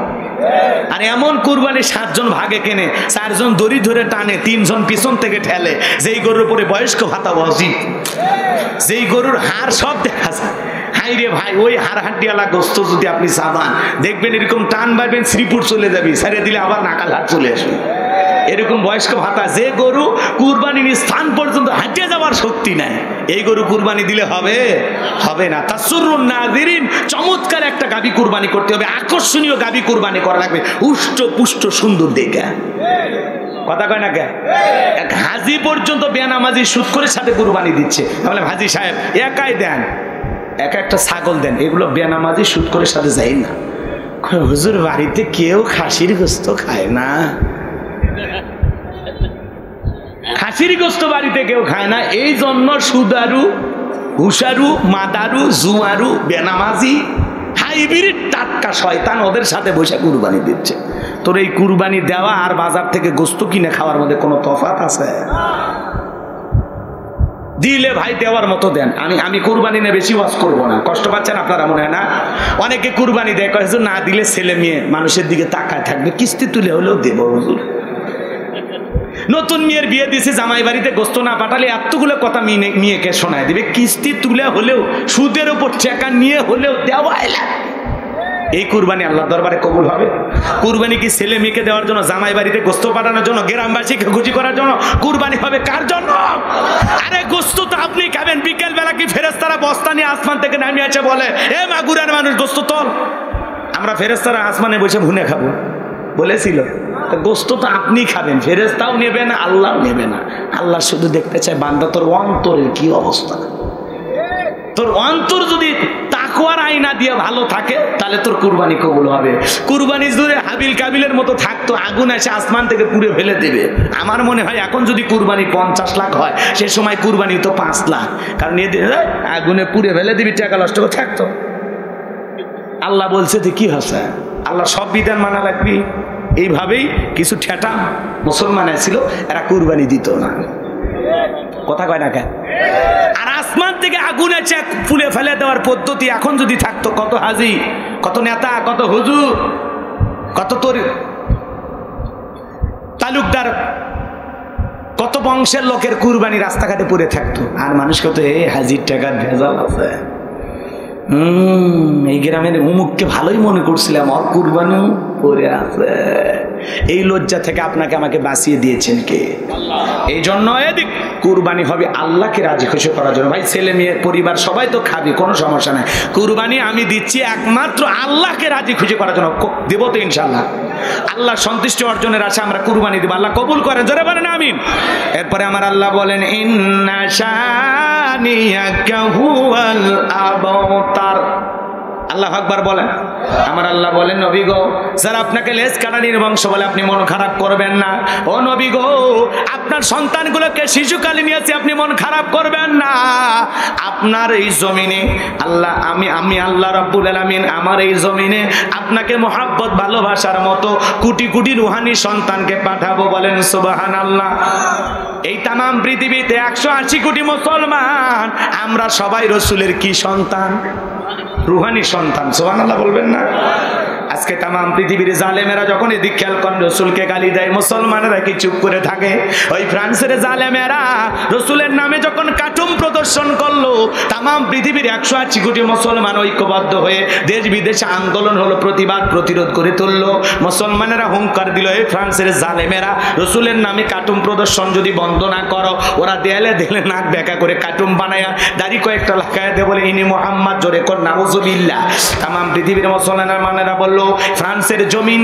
আর এমন কুরবানি 7 জন ভাগে কেনে, 4 জন দড়ি ধরে টানে, 3 জন পিছন থেকে ঠেলে। যেই গরুর উপরে বয়স্ক ভাতা ওয়াজিব, যেই গরুর হাড় সব দেখা যায়। হাই রে ভাই, ওই হাড় হাড্ডিওয়ালা গোস্ত যদি আপনি চাবান, দেখবেন এরকম টান পাইবেন, শ্রীপুর চলে যাবি, ছেড়ে দিলে আবার নাকালহাট চলে আসবে। এরকম বয়স্ক ভাতা, যে গরু কুরবানির স্থান পর্যন্ত হাঁটিয়ে যাওয়ার শক্তি নাই, এই গরু কুরবানি দিলে হবে? হবে না। তাসুরুন নাযিরিন, চমৎকার একটা গাবি কুরবানি করতে হবে, আকর্ষণীয় গাবি কুরবানি করা লাগবে, উষ্ট পুষ্ট সুন্দর দেখে, কথা কয় না কে? এক হাজি পর্যন্ত বেনামাজি সুদ করে সাথে কুরবানি দিচ্ছে। তাহলে হাজি সাহেব একাই দেন, এক একটা ছাগল দেন, এগুলো বেনামাজি সুদ করে সাথে যায় না। হুজুর বাড়িতে কেউ খাসির গোস্ত খায় না, খাসির গোস্ত বাড়িতে কেউ খায় না, এই জন্য সুদারু, হুসারু, মাদারু, জুয়ারু, বেনামাজি, হাইব্রিড টাটকা শয়তান ওদের সাথে বসে কুরবানি দিচ্ছে। তোর এই কুরবানি দেওয়া আর বাজার থেকে গোস্ত কিনে খাওয়ার মধ্যে কোনো তফাৎ আছে? দিলে ভাই দেওয়ার মতো দেন। আমি কুরবানি নিয়ে বেশি ওয়াজ করবো না, কষ্ট পাচ্ছেন আপনারা মনে হয় না? অনেকে কুরবানি দেয়, কয় না দিলে ছেলে মেয়ে মানুষের দিকে তাকায় থাকবে, কিস্তি তুলে হলেও দেবো হুজুর। নতুন মেয়ের বিয়ে দিয়েছে, জামাই বাড়িতে গোস্ত না পাঠালে এতগুলো কথা মেয়েকে শোনায় দিবে, কিস্তি তুলে হলেও, সুদের উপর টাকা নিয়ে হলেও দেওয়াই লাগে। এই কুরবানি আল্লাহর দরবারে কবুল হবে? কুরবানি কি ছেলে মেয়েকে দেওয়ার জন্য, জামাই বাড়িতে গোস্ত পাঠানোর জন্য, গ্রামবাসীকে খুশি করার জন্য? কুরবানি হবে কার জন্য? আরে গোস্ত তো আপনি খাবেন, বিকেল বেলা কি ফেরেশতারা বস্তা নিয়ে আসমান থেকে নামিয়ে আছে বলে, এ মাগুরার মানুষ গোস্ত তোল, আমরা ফেরেশতারা আসমানে বসে ভুনে খাবো বলেছিল? গোস্ত তো আপনি খাবেন, ফেরেশতাও নেবে না, আল্লাহ নেবে না। আল্লাহ শুধু দেখতে চায় বান্দা তোর অন্তরের কি অবস্থা। তোর অন্তর যদি তাকওয়ার আয়না দিয়ে ভালো থাকে তাহলে তোর কুরবানি কবুল হবে। কুরবানি যদি হাবিল কাবিলের মতো থাকতো, আগুন এসে আসমান থেকে পুড়ে ফেলে দেবে। আমার মনে হয় এখন যদি কুরবানি 50 লাখ হয়, সে সময় কুরবানি তো 5 লাখ, কারণ এদের আগুনে পুড়ে ফেলে দিবি, টাকা নষ্ট করে থাকতো। আল্লাহ বলছে যে কি ভাষা, আল্লাহ সব বিধান মানা লাগবি। এইভাবেই কিছু ঠেটা মুসলমান ছিল, এরা কুরবানি দিত না। কথা কয় না কেন? আর আসমান থেকে আগুন এসে ফুলে ফেলে দেওয়ার পদ্ধতি এখন যদি থাকতো, কত হাজি, কত নেতা, কত হুজুর, কত তোর তালুকদার, কত বংশের লোকের কুরবানি রাস্তাঘাটে পড়ে থাকতো। আর মানুষ কত হাজির টাকার ভেজাল আছে, এই গ্রামের অমুককে ভালোই মনে করছিলাম, ওর কুরবানিও পড়ে আছে। এই লজ্জা থেকে আপনাকে আমাকে বাঁচিয়ে দিয়েছেন কে? এই জন্য এদিক কুরবানি হবে আল্লাহকে রাজি খুশি করার জন্য। ভাই ছেলে মেয়ে পরিবার সবাই তো খাবে, কোনো সমস্যা নাই। কুরবানি আমি দিচ্ছি একমাত্র আল্লাহকে রাজি খুশি করার জন্য। দেবো তো ইনশাল্লাহ, আল্লাহ সন্তুষ্টি অর্জনের আশা আমরা কুরবানি দেব। আল্লাহ কবুল করেন, জোরে বলেন আমিন। এরপরে আমার আল্লাহ বলেন ইন্না শানিয়াকা হুয়াল আবতার। আল্লাহ আকবার বলেন। আমার আল্লাহ বলেন নবী গো, যারা আপনাকে লেজ কাটানির বংশ বলে আপনি মন খারাপ করবেন না। ও নবী গো, আপনার সন্তানগুলোকে শিশুকালে নিয়েছে, আপনি মন খারাপ করবেন না। আপনার এই জমিনে আল্লাহ, আমি আল্লাহ রাব্বুল আলামিন আমার এই জমিনে আপনাকে মোহাব্বত ভালোবাসার মতো কোটি কোটি রুহানি সন্তানকে পাঠাবো। বলেন সুবহানাল্লাহ। এই তামাম পৃথিবীতে 180 কোটি মুসলমান, আমরা সবাই রসুলের কি সন্তান? রুহানি সন্তান। সুবহানাল্লাহ বলবেন না? আজকে তামাম পৃথিবীর জালেমেরা যখন এদিক খেয়াল করেন রসুলকে গালি দেয়, মুসলমানেরা কি চুপ করে থাকে? ওই ফ্রান্সের জালেমেরা রসুলের নামে যখন কার্টুন প্রদর্শন করলো, তামাম পৃথিবীর 180 কোটি মুসলমান ঐক্যবদ্ধ হয়ে দেশ বিদেশে আন্দোলন হলো, প্রতিবাদ প্রতিরোধ করে তুললো। মুসলমানেরা হুঙ্কার দিল, এই ফ্রান্সের জালেমেরা রসুলের নামে কার্টুন প্রদর্শন যদি বন্ধ না করো, ওরা দেয়ালে দেয়ালে নাক বেঁকা করে কার্টুন বানায়া দাড়ি কয়েকটা লাগায় দে, বলে ইনি মোহাম্মদ, জোরে কর নাউজুবিল্লাহ। তামাম পৃথিবীর মুসলমানেরা বলল, ফ্রান্সের জমিন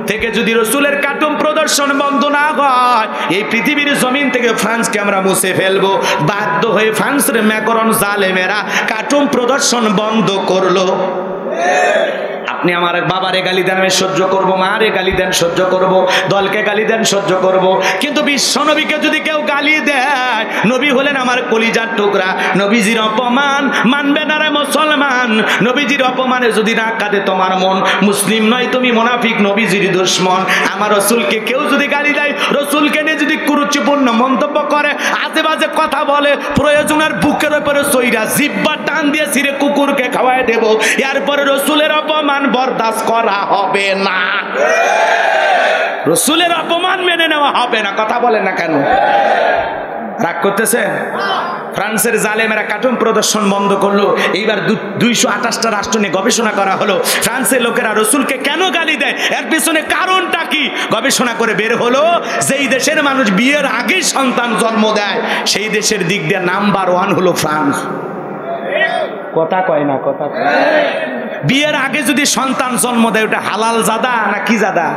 থেকে যদি রসুলের কার্টুন প্রদর্শন বন্ধ না হয়, এই পৃথিবীর জমিন থেকে ফ্রান্সকে আমরা মুছে ফেলবো। বাধ্য হয়ে ফ্রান্সের ম্যাকরন জালেমেরা কার্টুন প্রদর্শন বন্ধ করলো। আপনি আমার বাবারে গালি দেন আমি সহ্য করবো, মারে গালি দেন সহ্য করব, দলকে গালি দেন সহ্য করব, কিন্তু বিশ্ব নবীকে যদি কেউ গালি দেয়, নবী হলেন আমার কলিজার টুকরা, নবীজির অপমান মানবে না রে মুসলমান। নবীজির অপমানে যদি না কাঁদে তোমার মন, মুসলিম নয় তুমি মুনাফিক, নবীজির দুশমন। আমার রসুলকে কেউ যদি গালি দেয়, রসুলকে নিয়ে যদি কুরুচিপূর্ণ মন্তব্য করে, আজে বাজে কথা বলে, প্রয়োজনের বুকের উপরে সইরা জিব্বা টান দিয়ে ছিঁড়ে কুকুরকে খাওয়ায় দেব, এরপরে রসুলের অপমান বরদাস্ত করা হবে না। রসুলের অপমান মেনে নেওয়া হবে না। কথা বলেন না কেন? রাগ করতেছে? ফ্রান্সের জালেমেরা কার্টুন প্রদর্শন বন্ধ করলো। এইবার 228টা রাষ্ট্র নিয়ে গবেষণা করা হলো, ফ্রান্সের লোকেরা রসুলকে কেন গালি দেয়, এর পিছনে কারণটা কি। গবেষণা করে বের হলো, যেই দেশের মানুষ বিয়ের আগেই সন্তান জন্ম দেয়, সেই দেশের দিক দিয়ে নাম্বার 1 হলো ফ্রান্স। কথা কয় না? কথা বিয়ের আগে যদি সন্তান জন্ম দেয়, ওটা হালাল জাদা না কি জাদা?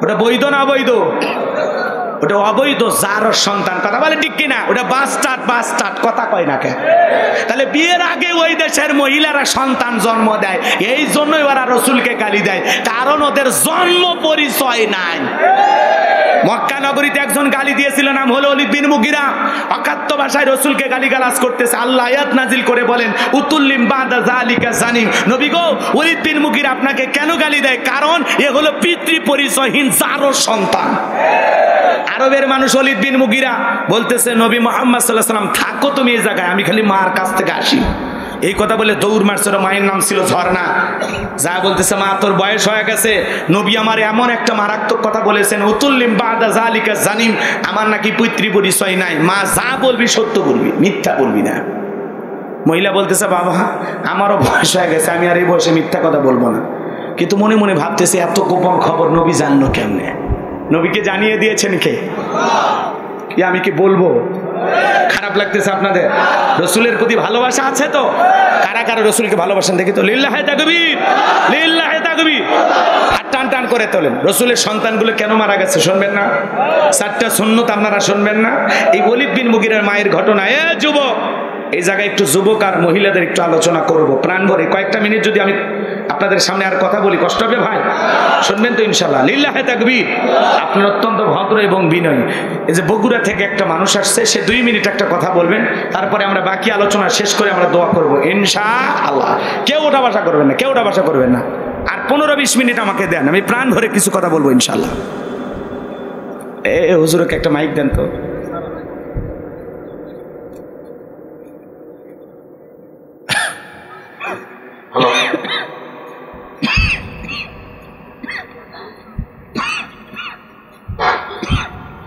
ওটা বৈধ না অবৈধ? ওটা অবৈধ যার সন্তান। কথা বলে ঠিক কিনা? ওটা বাস্টার্ড। কথা কয় না কেন? তাহলে বিয়ের আগে ওই দেশের মহিলারা সন্তান জন্ম দেয়, এই জন্যই ওরা রসুলকে গালি দেয়, কারণ ওদের জন্ম পরিচয় নাই। মক্কা নগরীতে একজন গালি দিয়েছিল, নাম হলো ওলীদ বিন মুগীরা। অকাত্য ভাষায় রসুলকে গালিগালাজ করতেছে। আল্লাহ আয়াত নাজিল করে বলেন, উতুল্লিম বাদা যালিকা জানিম। নবী গো, ওলীদ বিন মুগীরা আপনাকে কেন গালি দেয়? কারণ এ হলো পিতৃ পরিচয়হীন জারোর সন্তান। আরবের মানুষ ওলীদ বিন মুগীরা বলতেছে, নবী মুহাম্মদ সাল্লাল্লাহু আলাইহি ওয়াসাল্লাম থাকো তুমি এই জায়গায়, আমি খালি মার কাছ থেকে আসি। এই কথা বলে দৌড় মারছিল। মায়ের নাম ছিল ঝর্ণা। যা বলতেছে, মা তোর বয়স হয়ে গেছে, নবী আমার এমন একটা মারাত্মক কথা বলেছেন, উতুল্লিম বাদা যালিকা জানিম, আমার নাকি পিতৃ পরিচয় নাই। মা যা বলবি সত্য বলবি, মিথ্যা বলবি না। মহিলা বলতেছে, বাবা আমারও বয়স হয়ে গেছে, আমি আর এই বয়সে মিথ্যা কথা বলবো না। কিন্তু মনে মনে ভাবতেছে, এত গোপন খবর নবী জানলো কেমনে? নবীকে জানিয়ে দিয়েছেন কে? আমি কি বলবো? খারাপ লাগতেছে আপনাদের? রসুলের প্রতি ভালোবাসা আছে তো? কারা কারা রসুলকে ভালোবাসেন দেখি তো? লিল্লাহে তাকবীর, লিল্লাহে তাকবীর। হাত টান টান করে তোলেন। রসুলের সন্তানগুলো কেন মারা গেছে শুনবেন না? 4টা সুন্নত আপনারা শুনবেন না? এই ওলীদ বিন মুগীরার মায়ের ঘটনা। এ যুবক, এই জায়গায় একটু যুবক আর মহিলাদের একটু আলোচনা করব প্রাণ ভরে। কয়েকটা মিনিট যদি আমি আপনাদের সামনে আর কথা বলি কষ্ট হবে ভাই? শুনবেন তো ইনশাল্লাহ? লিল্লাহে তাকবীর। আপনার অত্যন্ত ভদ্র এবং বিনয়ী। এই যে বগুড়া থেকে একটা মানুষ আসছে, সে 2 মিনিট একটা কথা বলবেন, তারপরে আমরা বাকি আলোচনা শেষ করে আমরা দোয়া করব ইনশাআল্লাহ। কেউ ওঠা বসা করবেন না, কেউ ওঠা বসা করবেন না। আর 15-20 মিনিট আমাকে দেন, আমি প্রাণ ভরে কিছু কথা বলবো ইনশাআল্লাহ। হুজুরকে একটা মাইক দেন তো।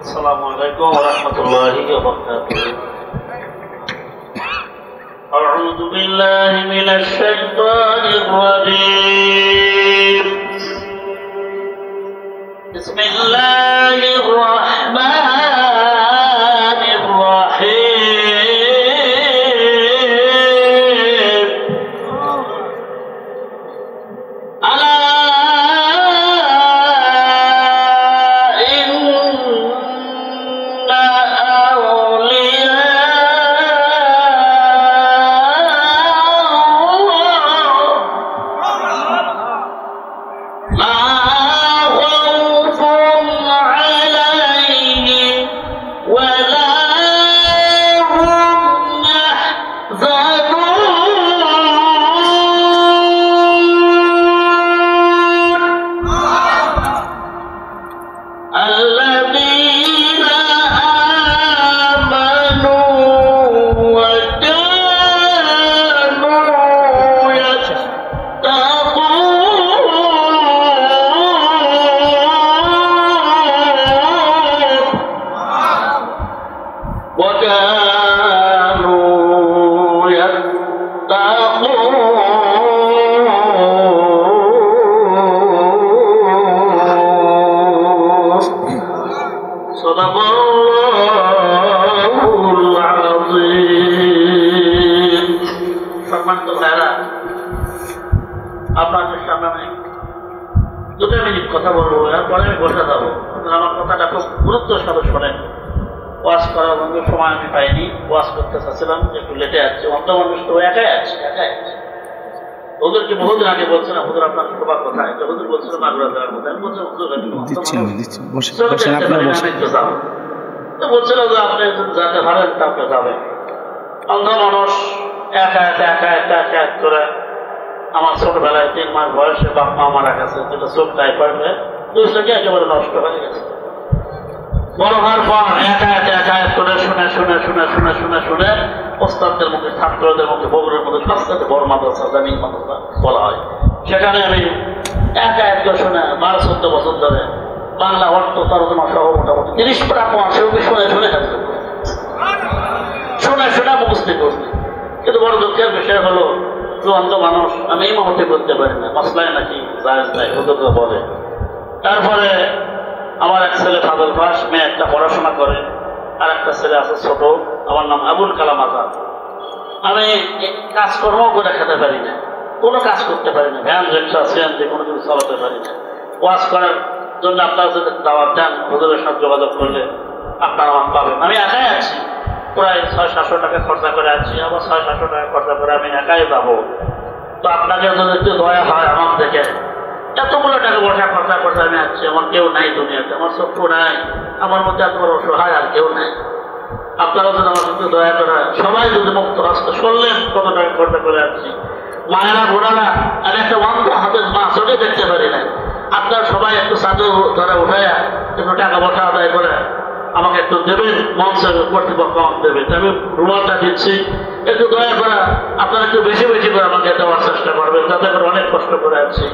السلام عليكم ورحمة الله وبركاته. أعوذ بالله من الشيطان الرجيم. بسم الله الرحمن الرحيم. ألا আপনাদের সামনে আমি 2 মিনিট কথা বলবো, এরপরে আমি বসে যাবো। আমার কথাটা খুব গুরুত্ব সাথে শোনেন। ওয়াজ করার মতো সময় আমি পাইনি, ওয়াজ করতে চাচ্ছিলাম, একটু লেটে আসছে। অন্ত মানুষ তো একাই আছে। ওদেরকে বহুদিন আগে বলছে না হুজুর আপনার সবার কথা, একটা হুজুর বলছিল মাগুরা জেলার কথা। আমি বলছিলাম হুজুর তো বলছিল যে আপনি যাতে ভাবেন তাকে যাবেন। অন্ধ মানুষ একা করে আমার ছোটবেলায় 3 মাস বয়সে বাপ মা মারা গেছে, যেটা চোখ টাইফয়েড হয়ে 2 চোখে একেবারে নষ্ট হয়ে গেছে। বড় হওয়ার পর একা করে শুনে ওস্তাদদের মুখে, ছাত্রদের মুখে, বগুড়ের মধ্যে সবচেয়ে বড় মাদ্রাসা জামি মাদ্রাসা বলা হয়, সেখানে আমি একা শুনে 12-14 বছর ধরে বাংলা অর্থ তর্জমা সহ মোটামুটি 30 পারা শুনে মুখস্থ করছি। কিন্তু বড় দুঃখের বিষয় হলো অন্ধ মানুষ আমি এই মুহূর্তে করতে পারি না, মশলায় নাকি জায়েজ নাই হুজুর বলে। তারপরে আমার এক ছেলে ফাদল ফাস, মেয়ে একটা পড়াশোনা করে, আর একটা ছেলে আছে ছোট, আমার নাম আবুল কালাম আজাদ। আমি কাজকর্ম করে খেতে পারি না, কোনো কাজ করতে পারি না, ভ্যান রিক্সা সিএনজি কোনো কিছু চালাতে পারি না। ওয়াজ করার জন্য আপনারা যদি দাওয়াত দেন, হুজুরের সাথে যোগাযোগ করলে আপনারা আমার পাবেন। আমি একাই আছি, প্রায় 600-700 টাকা খরচা করে আছি, আবার 600-700 টাকা খরচা করে আমি একাই যাবো। তো আপনাকে যদি একটু দয়া হয় আমার থেকে, এতগুলো টাকা খরচা করতে আমি আছি, আমার কেউ নাই দুনিয়াতে, আমার চক্ষু নাই, আমার মধ্যে এত বড় অসহায় আর কেউ নাই। আপনারা যদি আমার একটু দয়া করে, সবাই যদি মুক্ত রাস্তা শুনলেন কত টাকা খরচা করে আছি, মায়েরা ঘোরালা, আর একটা অন্ধ হাতে মা চোখে দেখতে পারি না, আপনারা সবাই একটু চাদর ধরে উঠাইয়া একটু টাকা পয়সা আদায় করে আমাকে একটু দেবেন, মঞ্চের কর্তৃপক্ষ আমাকে দেবেন। আমি রুমালটা দিচ্ছি, একটু দয়া করা আপনারা একটু বেশি করে আমাকে দেওয়ার চেষ্টা করবেন, যাতে করে অনেক কষ্ট করে আছি।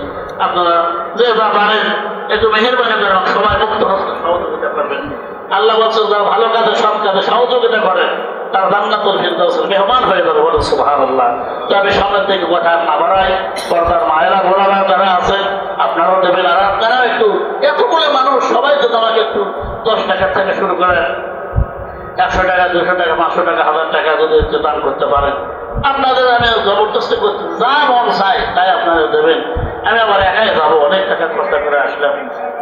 আপনারা যে বা পারেন একটু মেহেরবানি করে সবাই মুক্ত হস্তে সহযোগিতা করবেন। আল্লাহ বলছে যা ভালো কাজে সব কাজে সহযোগিতা করেন তার জান্নাতুল ফিরদাউসের মেহমান হয়ে যাবে, বলে সুবহানাল্লাহ। তো আমি সামনের থেকে কথা না বাড়াই, পর্দার মায়েরা বোনেরা যারা আছেন আপনারাও দেবেন। আর আপনারা একটু এতগুলো মানুষ সবাই যদি আমাকে একটু 10 টাকা থেকে শুরু করে 100 টাকা, 200 টাকা, 500 টাকা, 1000 টাকা যদি একটু দান করতে পারেন, আপনাদের আমি জবরদস্তি করতে যা মন চাই তাই আপনারা দেবেন। আমি আবার একাই যাবো, অনেক টাকা খরচা করে আসলাম।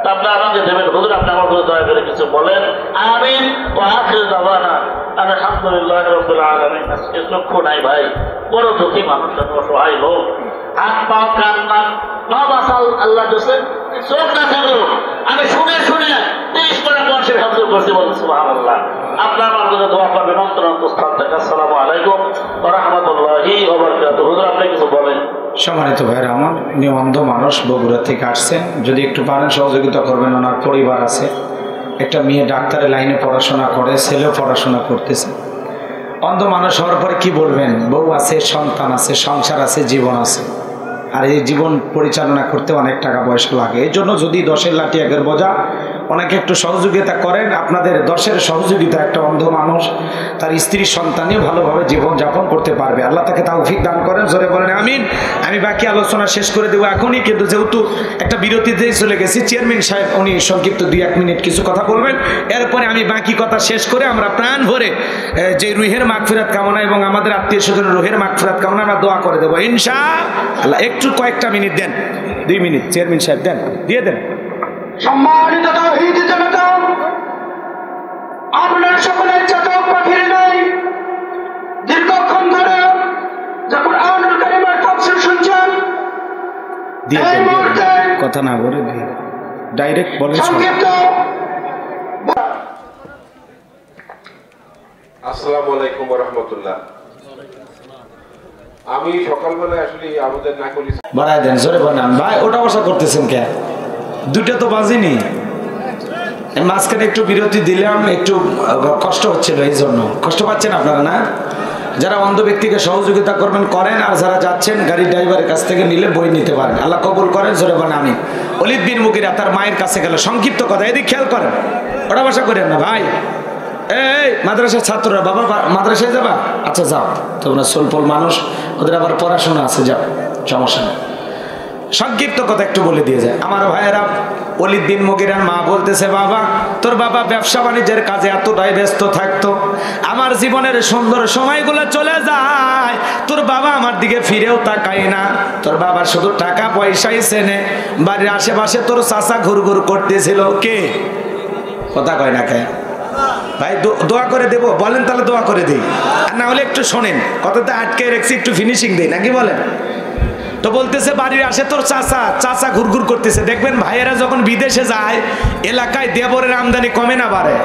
তা আপনি আমাকে দেবেন। হুজুর আপনি আমার করে দয়া করে কিছু বলেন। আমিন। ওয়া আখিরু দাওয়ানা আলহামদুলিল্লাহি রাব্বিল আলামিন। আজকে চক্ষু নাই ভাই, বড় দুঃখী মানুষ, অসহায় লোক, হাত পা কান নাক সব আসাল আল্লাহ দিয়েছে, চোখ না থাকলেও আমি শুনে শুনে 30 টাকা বর্ষের হাজির করছি, বলছি সুবহানাল্লাহ। আপনার আমার জন্য দোয়া করবেন অন্তরন্ত স্থান থেকে। আসসালামু আলাইকুম ওয়া রাহমাতুল্লাহি ওয়া বারাকাতুহু। হুজুর আপনি কিছু বলেন। সম্মানিত ভাইরা আমার, উনি অন্ধ মানুষ, বগুড়া থেকে আসছেন। যদি একটু পারেন সহযোগিতা করবেন। ওনার পরিবার আছে, একটা মেয়ে ডাক্তারের লাইনে পড়াশোনা করে, ছেলেও পড়াশোনা করতেছে। অন্ধ মানুষ হওয়ার পরে কি বলবেন? বউ আছে, সন্তান আছে, সংসার আছে, জীবন আছে। আর এই জীবন পরিচালনা করতে অনেক টাকা পয়সা লাগে। এই জন্য যদি 10-এর লাঠি 1-এর বোঝা, অনেকে একটু সহযোগিতা করেন। আপনাদের 10-এর সহযোগিতা একটা অন্ধ মানুষ তার স্ত্রী সন্তানই ভালোভাবে জীবন যাপন করতে পারবে। আল্লাহ তাকে তৌফিক দান করেন। জোরে বলেন আমিন। আমি বাকি আলোচনা শেষ করে দেবো এখনই, কিন্তু যেহেতু একটা বিরতিতেই চলে গেছি, চেয়ারম্যান সাহেব উনি সংক্ষিপ্ত 2-1 মিনিট কিছু কথা বলবেন। এরপরে আমি বাকি কথা শেষ করে আমরা প্রাণ ভরে যে রুহের মাগফিরাত কামনা এবং আমাদের আত্মীয় স্বজনের রুহের মাগফিরাত কামনা আমরা দোয়া করে দেবো ইনশাআল্লাহ। একটু কয়েকটা মিনিট দেন, 2 মিনিট চেয়ারম্যান সাহেব দেন, দিয়ে দেন। সম্মানিত তাওহীদি জনতা, আপনার সকলের চাতক পাখির নাই দীর্ঘক্ষণ ধরে যে কুরআনুল কারীমের তাফসীর শুনছেন, দিয়ে এই দেন, মুহূর্তে কথা না বলে দিয়ে ডাইরেক্ট বলেন। সংক্ষিপ্ত আসসালামু আলাইকুম ওয়া রাহমাতুল্লাহ। আমি সকালবেলায় আসলে আমাদের নাকলি বাড়ায় দেন, জোরে বানান ভাই। ওটা বসা করতেছেন কে? 2টা তো বাজিনি, মাঝখানে একটু বিরতি দিলাম, একটু কষ্ট হচ্ছিল, এই জন্য কষ্ট পাচ্ছেন আপনারা না? যারা অন্ধ ব্যক্তিকে সহযোগিতা করবেন করেন, আর যারা যাচ্ছেন গাড়ির ড্রাইভারের কাছ থেকে নিলে বই নিতে পারেন। আল্লাহ কবুল করেন, জোরে বানান আমিন। ওলীদ বিন মুগীরা তার মায়ের কাছে গেল, সংক্ষিপ্ত কথা, এদিকে খেয়াল করেন, ওটা বসা করেন না ভাই। এই মাদ্রাসার ছাত্ররা, বাবা মাদ্রাসায় যাবা? আচ্ছা যাও, তোমরা সোলপল মানুষ, ওদের আবার পড়াশোনা আছে, যাও, সমস্যা নেই। সংক্ষিপ্ত কথা একটু বলে দিয়ে যায় আমার ভাইয়েরা। ওলীদ বিন মুগীরার মা বলতেছে, বাবা তোর বাবা ব্যবসা বাণিজ্যের কাজে এতটাই ব্যস্ত থাকতো, আমার জীবনের সুন্দর সময়গুলো চলে যায়, তোর বাবা আমার দিকে ফিরেও তাকায় না। তোর বাবা শুধু টাকা পয়সাই চেনে। বাড়ির আশেপাশে তোর চাচা ঘুরঘুর করতেছিল। কে? কথা কয় না কে ভাই? দোয়া করে দেবো বলেন, তাহলে দোয়া করে দিই, আর না হলে একটু শোনেন, কথাটা আটকে রেখেছি, একটু ফিনিশিং দেই নাকি বলেন? তো বলতেছে বাড়ির আসে তোর চাচা ঘুরঘুর করতেছে। দেখবেন ভাইয়েরা যখন বিদেশে যায়, এলাকায় দেবরের আমদানি কমে না বাড়ে?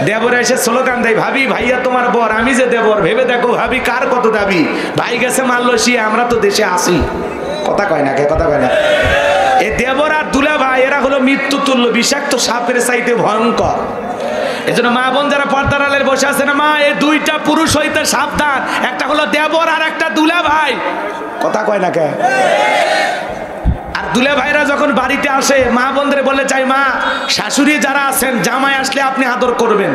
দেবরে এসে স্লোগান দেয়, ভাবি ভাইয়া তোমার বর, আমি যে দেবর, ভেবে দেখো ভাবি কার কত দাবি। ভাই গেছে মালয়েশিয়া, আমরা তো দেশে আসি। কথা কয় না কে? কথা কয় না? এই দেবর আর দুলা ভাই এরা হলো মৃত্যু তুল্য, বিষাক্ত সাপের চাইতে ভয়ঙ্কর। এজন্য মা বোন যারা পর্দার আড়ালে বসে আছে না, মা এই 2টা পুরুষ হইতে সাবধান। একটা হলো দেবর আর একটা দুলা ভাই। কথা কয় না কে? আর দুলা ভাইরা যখন বাড়িতে আসে, মা বোনদের বলে চাই, মা শাশুড়ি যারা আছেন, জামাই আসলে আপনি আদর করবেন,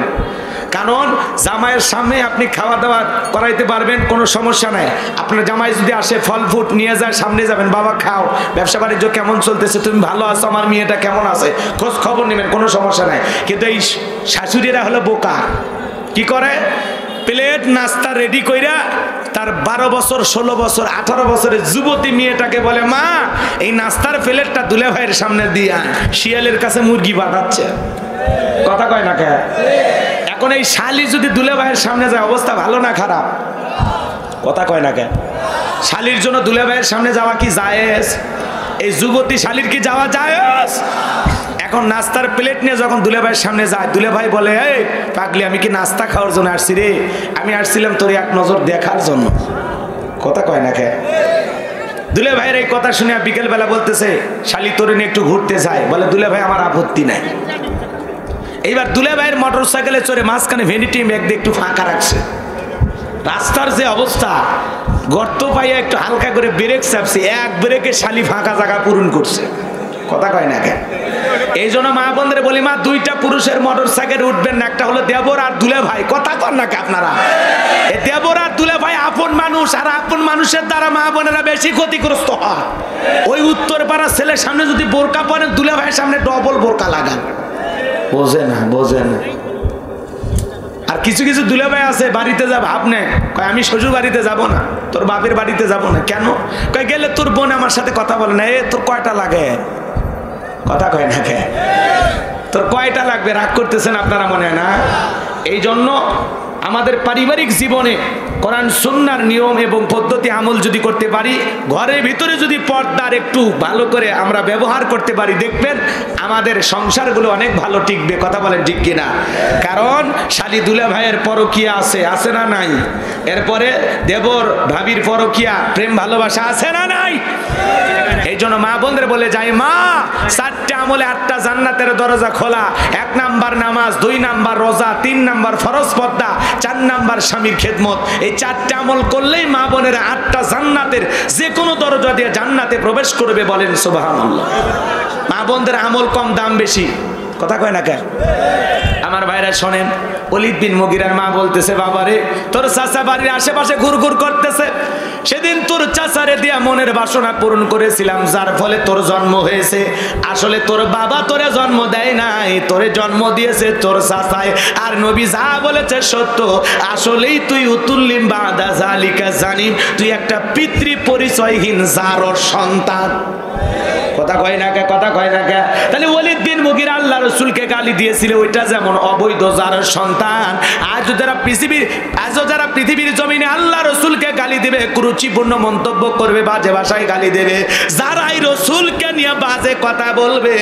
কারণ জামাইয়ের সামনে আপনি খাওয়া দাওয়া করাইতে পারবেন, কোনো সমস্যা নাই। আপনার জামাই যদি আসে ফল ফুট নিয়ে যায়, সামনে যাবেন, বাবা খাও, ব্যবসা বাণিজ্য কেমন চলতেছে, তুমি ভালো আছো, আমার মেয়েটা কেমন আছে, খোঁজ খবর নেবেন, কোনো সমস্যা নাই। কিন্তু এই শাশুড়িরা হলো বোকা। কি করে? প্লেট নাস্তা রেডি কইরা তার 12 বছর 16 বছর 18 বছরের যুবতী মেয়েটাকে বলে, মা এই নাস্তার প্লেটটা দুলা ভাইয়ের সামনে দিয়া, শিয়ালের কাছে মুরগি পাঠাচ্ছে। কথা কয় না কে? এখন এই শালি যদি দুলা ভাইয়ের সামনে যায়, অবস্থা ভালো না খারাপ? কথা কয় না কে? শালির জন্য দুলা ভাইয়ের সামনে যাওয়া কি জায়েজ? এই যুবতী শালির কি যাওয়া জায়েজ? এখন নাস্তার প্লেট নিয়ে যখন দুলা ভাইয়ের সামনে যায়, দুলা ভাই বলে, এই পাগলি, আমি কি নাস্তা খাওয়ার জন্য আসছি রে? আমি আসছিলাম তোর এক নজর দেখার জন্য। কথা কয় না কে? দুলা ভাইয়ের এই কথা শুনে বিকেলবেলা বলতেছে, শালি তোরে নিয়ে একটু ঘুরতে যায়। বলে, দুলা ভাই আমার আপত্তি নাই। এইবার দুলা ভাইয়ের মোটর সাইকেলে চড়ে মাঝখানে ভ্যানিটি ব্যাগ দিয়ে একটু ফাঁকা রাখছে। রাস্তার যে অবস্থা, গর্ত পাইয়া একটু হালকা করে ব্রেক চাপছে, এক ব্রেকে শালি ফাঁকা জায়গা পূরণ করছে। কথা কয় না কেন? এই জন্য মা বোনদের বলি, মা 2টা পুরুষের মোটর সাইকেলে উঠবেন না, একটা হলো দেবর আর দুলা ভাই। কথা কন না কে আপনারা? এই দেবর আর দুলা ভাই আপন মানুষ, আর আপন মানুষের দ্বারা মা বোনেরা বেশি ক্ষতিগ্রস্ত হয়। ওই উত্তর পাড়ার ছেলের সামনে যদি বোরকা পরেন, দুলা ভাইয়ের সামনে ডবল বোরকা লাগান। বোঝে না, বোঝে না। আর কিছু কিছু দুলা ভাই আছে, বাড়িতে যা ভাব নেই, কয় আমি শ্বশুর বাড়িতে যাব না, তোর বাপের বাড়িতে যাব না। কেন? কয় গেলে তোর বোন আমার সাথে কথা বলে না। এ তোর কয়টা লাগে? কথা কয় না কে? তোর কয়টা লাগবে? রাগ করতেছেন আপনারা মনে হয় না? এই জন্য আমাদের পারিবারিক জীবনে কোরআন সুন্নাহর নিয়ম এবং পদ্ধতি আমল যদি করতে পারি, ঘরের ভিতরে যদি পর্দার একটু ভালো করে আমরা ব্যবহার করতে পারি, দেখবেন আমাদের সংসারগুলো অনেক ভালো টিকবে। কথা বলেন ঠিক কিনা? কারণ শালি দুলা ভাইয়ের পরকিয়া আছে না নাই? এরপরে দেবর ভাবির পরকিয়া, প্রেম ভালোবাসা আছে না নাই? এই জন্য মা বোনদের বলে যাই, মা 4টা আমলে 8টা জান্নাতের দরজা খোলা। 1 নাম্বার নামাজ, 2 নাম্বার রোজা, 3 নাম্বার ফরজ পর্দা, 4 নাম্বার স্বামীর খেদমত। এই 4টা আমল করলেই মা বোনের 8টা জান্নাতের যে কোনো দরজা দিয়ে জান্নাতে প্রবেশ করবে। বলেন সুবহানাল্লাহ। মা বোনদের আমল কম, দাম বেশি। কথা কয় না কে? আমার ভাইরা শোনেন, ওলীদ বিন মুগীরার মা বলতেছে, বাবারে তোর চাচা বাড়ির আশেপাশে ঘুরঘুর করতেছে, সেদিন তোর চাচারে দিয়া মনের বাসনা পূরণ করেছিলাম, যার ফলে তোর জন্ম হয়েছে। আসলে তোর বাবা তোরে জন্ম দেয় নাই, তোরে জন্ম দিয়েছে তোর চাচায়। আর নবী যা বলেছে সত্য, আসলেই তুই উতুল্লিম বাদা জালিকা জানিম, তুই একটা পিতৃ পরিচয়হীন জারর সন্তান। কথা কয় না কে? কথা কয় না কে? তাহলে ওলীদ বিন মুগীরা আল্লাহ রাসূলকে গালি দিয়েছিল, ওইটা যেমন অবৈধ জারর সন্তান, আজও যারা পৃথিবীর জমিনে আল্লাহ রাসূলকে গালি দেবে, কুরুচিপূর্ণ মন্তব্য করবে, বাজে ভাষায় গালি দেবে, যারাই রাসূলকে নিয়ে বাজে কথা বলবে,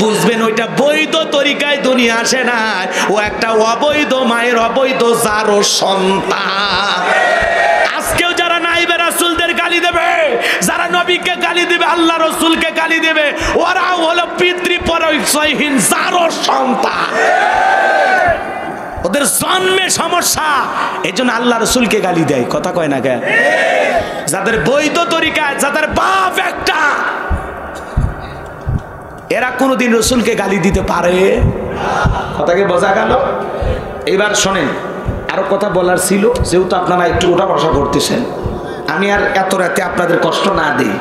বুঝবেন ওইটা বৈধ তরিকায় দুনিয়া আসে না, ও একটা অবৈধ মায়ের অবৈধ জারর সন্তান। আজকেও যারা নাইবে রাসূলদের গালি দেবে, যারা নবীকে গালি দেবে, আল্লাহ রাসূলকে গালি দেবে, ওরা হলো পিতৃ পরিচয়হীন জারর সন্তান। ওদের জন্মে সমস্যা, এই জন্য আল্লাহ রাসূলকে গালি দেয়। কথা কয় না কে? যাদের বৈধ তরিকায়, যাদের বাপ একটা, এরা কোনোদিন রাসূলকে গালি দিতে পারে? কথাকে বোঝা গেল? এবার শোনেন, আরো কথা বলার ছিল, যেহেতু আপনারা একটু ওঠা বসা করতেছেন, আমি আর এত রাতে আপনাদের কষ্ট না দিই,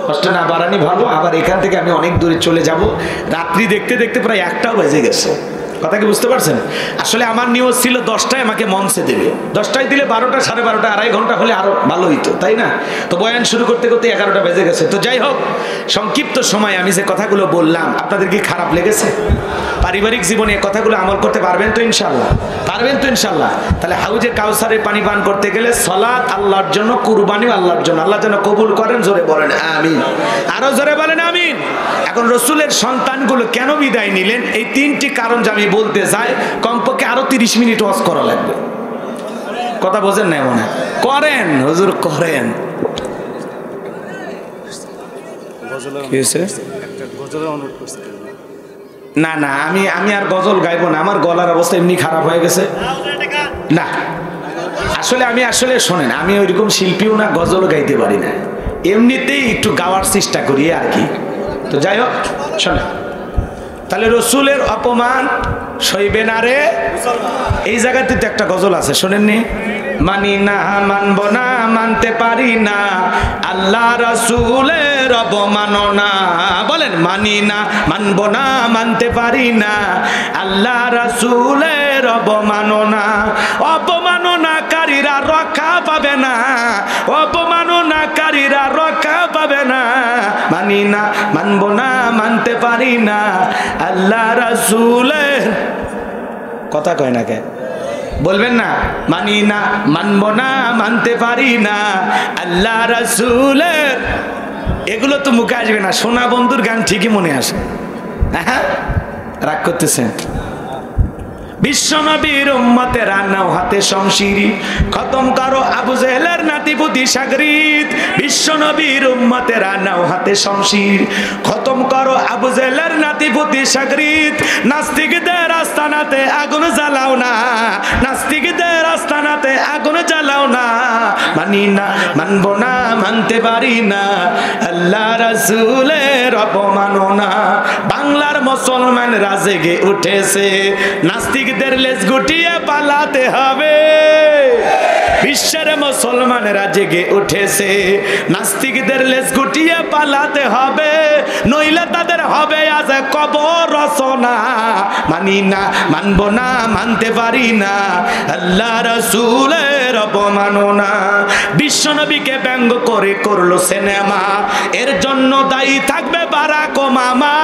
কষ্ট না বাড়ানি ভালো। আবার এখান থেকে আমি অনেক দূরে চলে যাব, রাত্রি দেখতে দেখতে প্রায় 1টা বেজে গেছে। কথা কি বুঝতে পারছেন? আসলে আমার নিউজ ছিল 10টায় আমাকে মঞ্চে দেবে, 10টায় দিলে 12টা, 12:30, 2.5 ঘন্টা হলে আরো ভালো হইতো, তাই না? তো বয়ান শুরু করতে করতে 11টা বেজে গেছে। তো যাই হোক, সংক্ষিপ্ত সময় আমি যে কথাগুলো বললাম, আপনাদের কি খারাপ লেগেছে? পারিবারিক জীবনে কথাগুলো আমল করতে পারবেন তো ইনশাল্লাহ? পারবেন তো ইনশাল্লাহ? তাহলে হাউজে কাউসারের পানি পান করতে গেলে সালাত আল্লাহর জন্য, কুরবানিও আল্লাহর জন্য। আল্লাহ যেন কবুল করেন, জোরে বলেন আমিন। আরো জোরে বলেন আমিন। এখন রাসূলের সন্তানগুলো কেন বিদায় নিলেন, এই 3টি কারণ যে আমি বলতে যাই, কমপক্ষে আরো 30 মিনিট ওয়াজ করা লাগবে। কথা বোঝেন না? মনে করেন হুজুর, করেন। না না, আমি আর গজল গাইবো না, আমার গলার অবস্থা এমনি খারাপ হয়ে গেছে। না আসলে আসলে শোনেন, আমি ওইরকম শিল্পীও না, গজল গাইতে পারি না, এমনিতেই একটু গাওয়ার চেষ্টা করি আর কি। তো যাই হোক, শোনেন, তাহলে রাসূলের অপমান সইবে না রে। এই জায়গাতে তো একটা গজল আছে, শোনেননি? মানি না, মানব না, মানতে পারি না, আল্লাহ রাসূলের অবমাননা। বলেন, মানি না, মানব না, মানতে পারি না, আল্লাহ রাসূলের অবমাননা। অপমাননাকারীরা রক্ষা পাবে না, অপমাননাকারীরা রক্ষা পাবে না। মানি না, মানব না, মানতে পারি না, আল্লাহ রাসূলের। কথা কয় না কে? বলবেন না, মানি না, মানব না, মানতে পারি না, আল্লাহ রাসূলের। এগুলো তো মুখে আসবে না, সোনা বন্ধুর গান ঠিকই মনে আসে। হ্যাঁ, রাগ করতেছেন? বিশ্বনবীর উম্মতেরা নাও হাতে শমশিরি, খতম করো আবু জেহেলের নাতিপুতি সাগরিদ। বিশ্বনবীর উম্মতেরা নাও হাতে শমশির, খতম করো আবু জেহেলের নাতিপুতি সাগরিদ। নাস্তিকদের আস্তানাতে আগুন জ্বালাও না, নাস্তিকদের আস্তানাতে আগুন জ্বালাও না। মানি না, মানব না, মানতে পারি না, আল্লাহ রাসূলের অপমাননা। বাংলার মুসলমানরা জেগে উঠেছে, নাস্তিকদের লেজ গুটিয়ে পালাতে হবে। বিশ্বের মুসলমানেরা জেগে উঠেছে, নাস্তিকদের লেজ গুটিয়ে পালাতে হবে, নইলে তাদের হবে আজ কবর রচনা। মানি না, মানব না, মানতে পারি না, আল্লাহ রাসূলের অপমাননা। বিশ্বনবীকে ব্যঙ্গ করে করলো সিনেমা, এর জন্য দায়ী থাকবে বারাক মামা,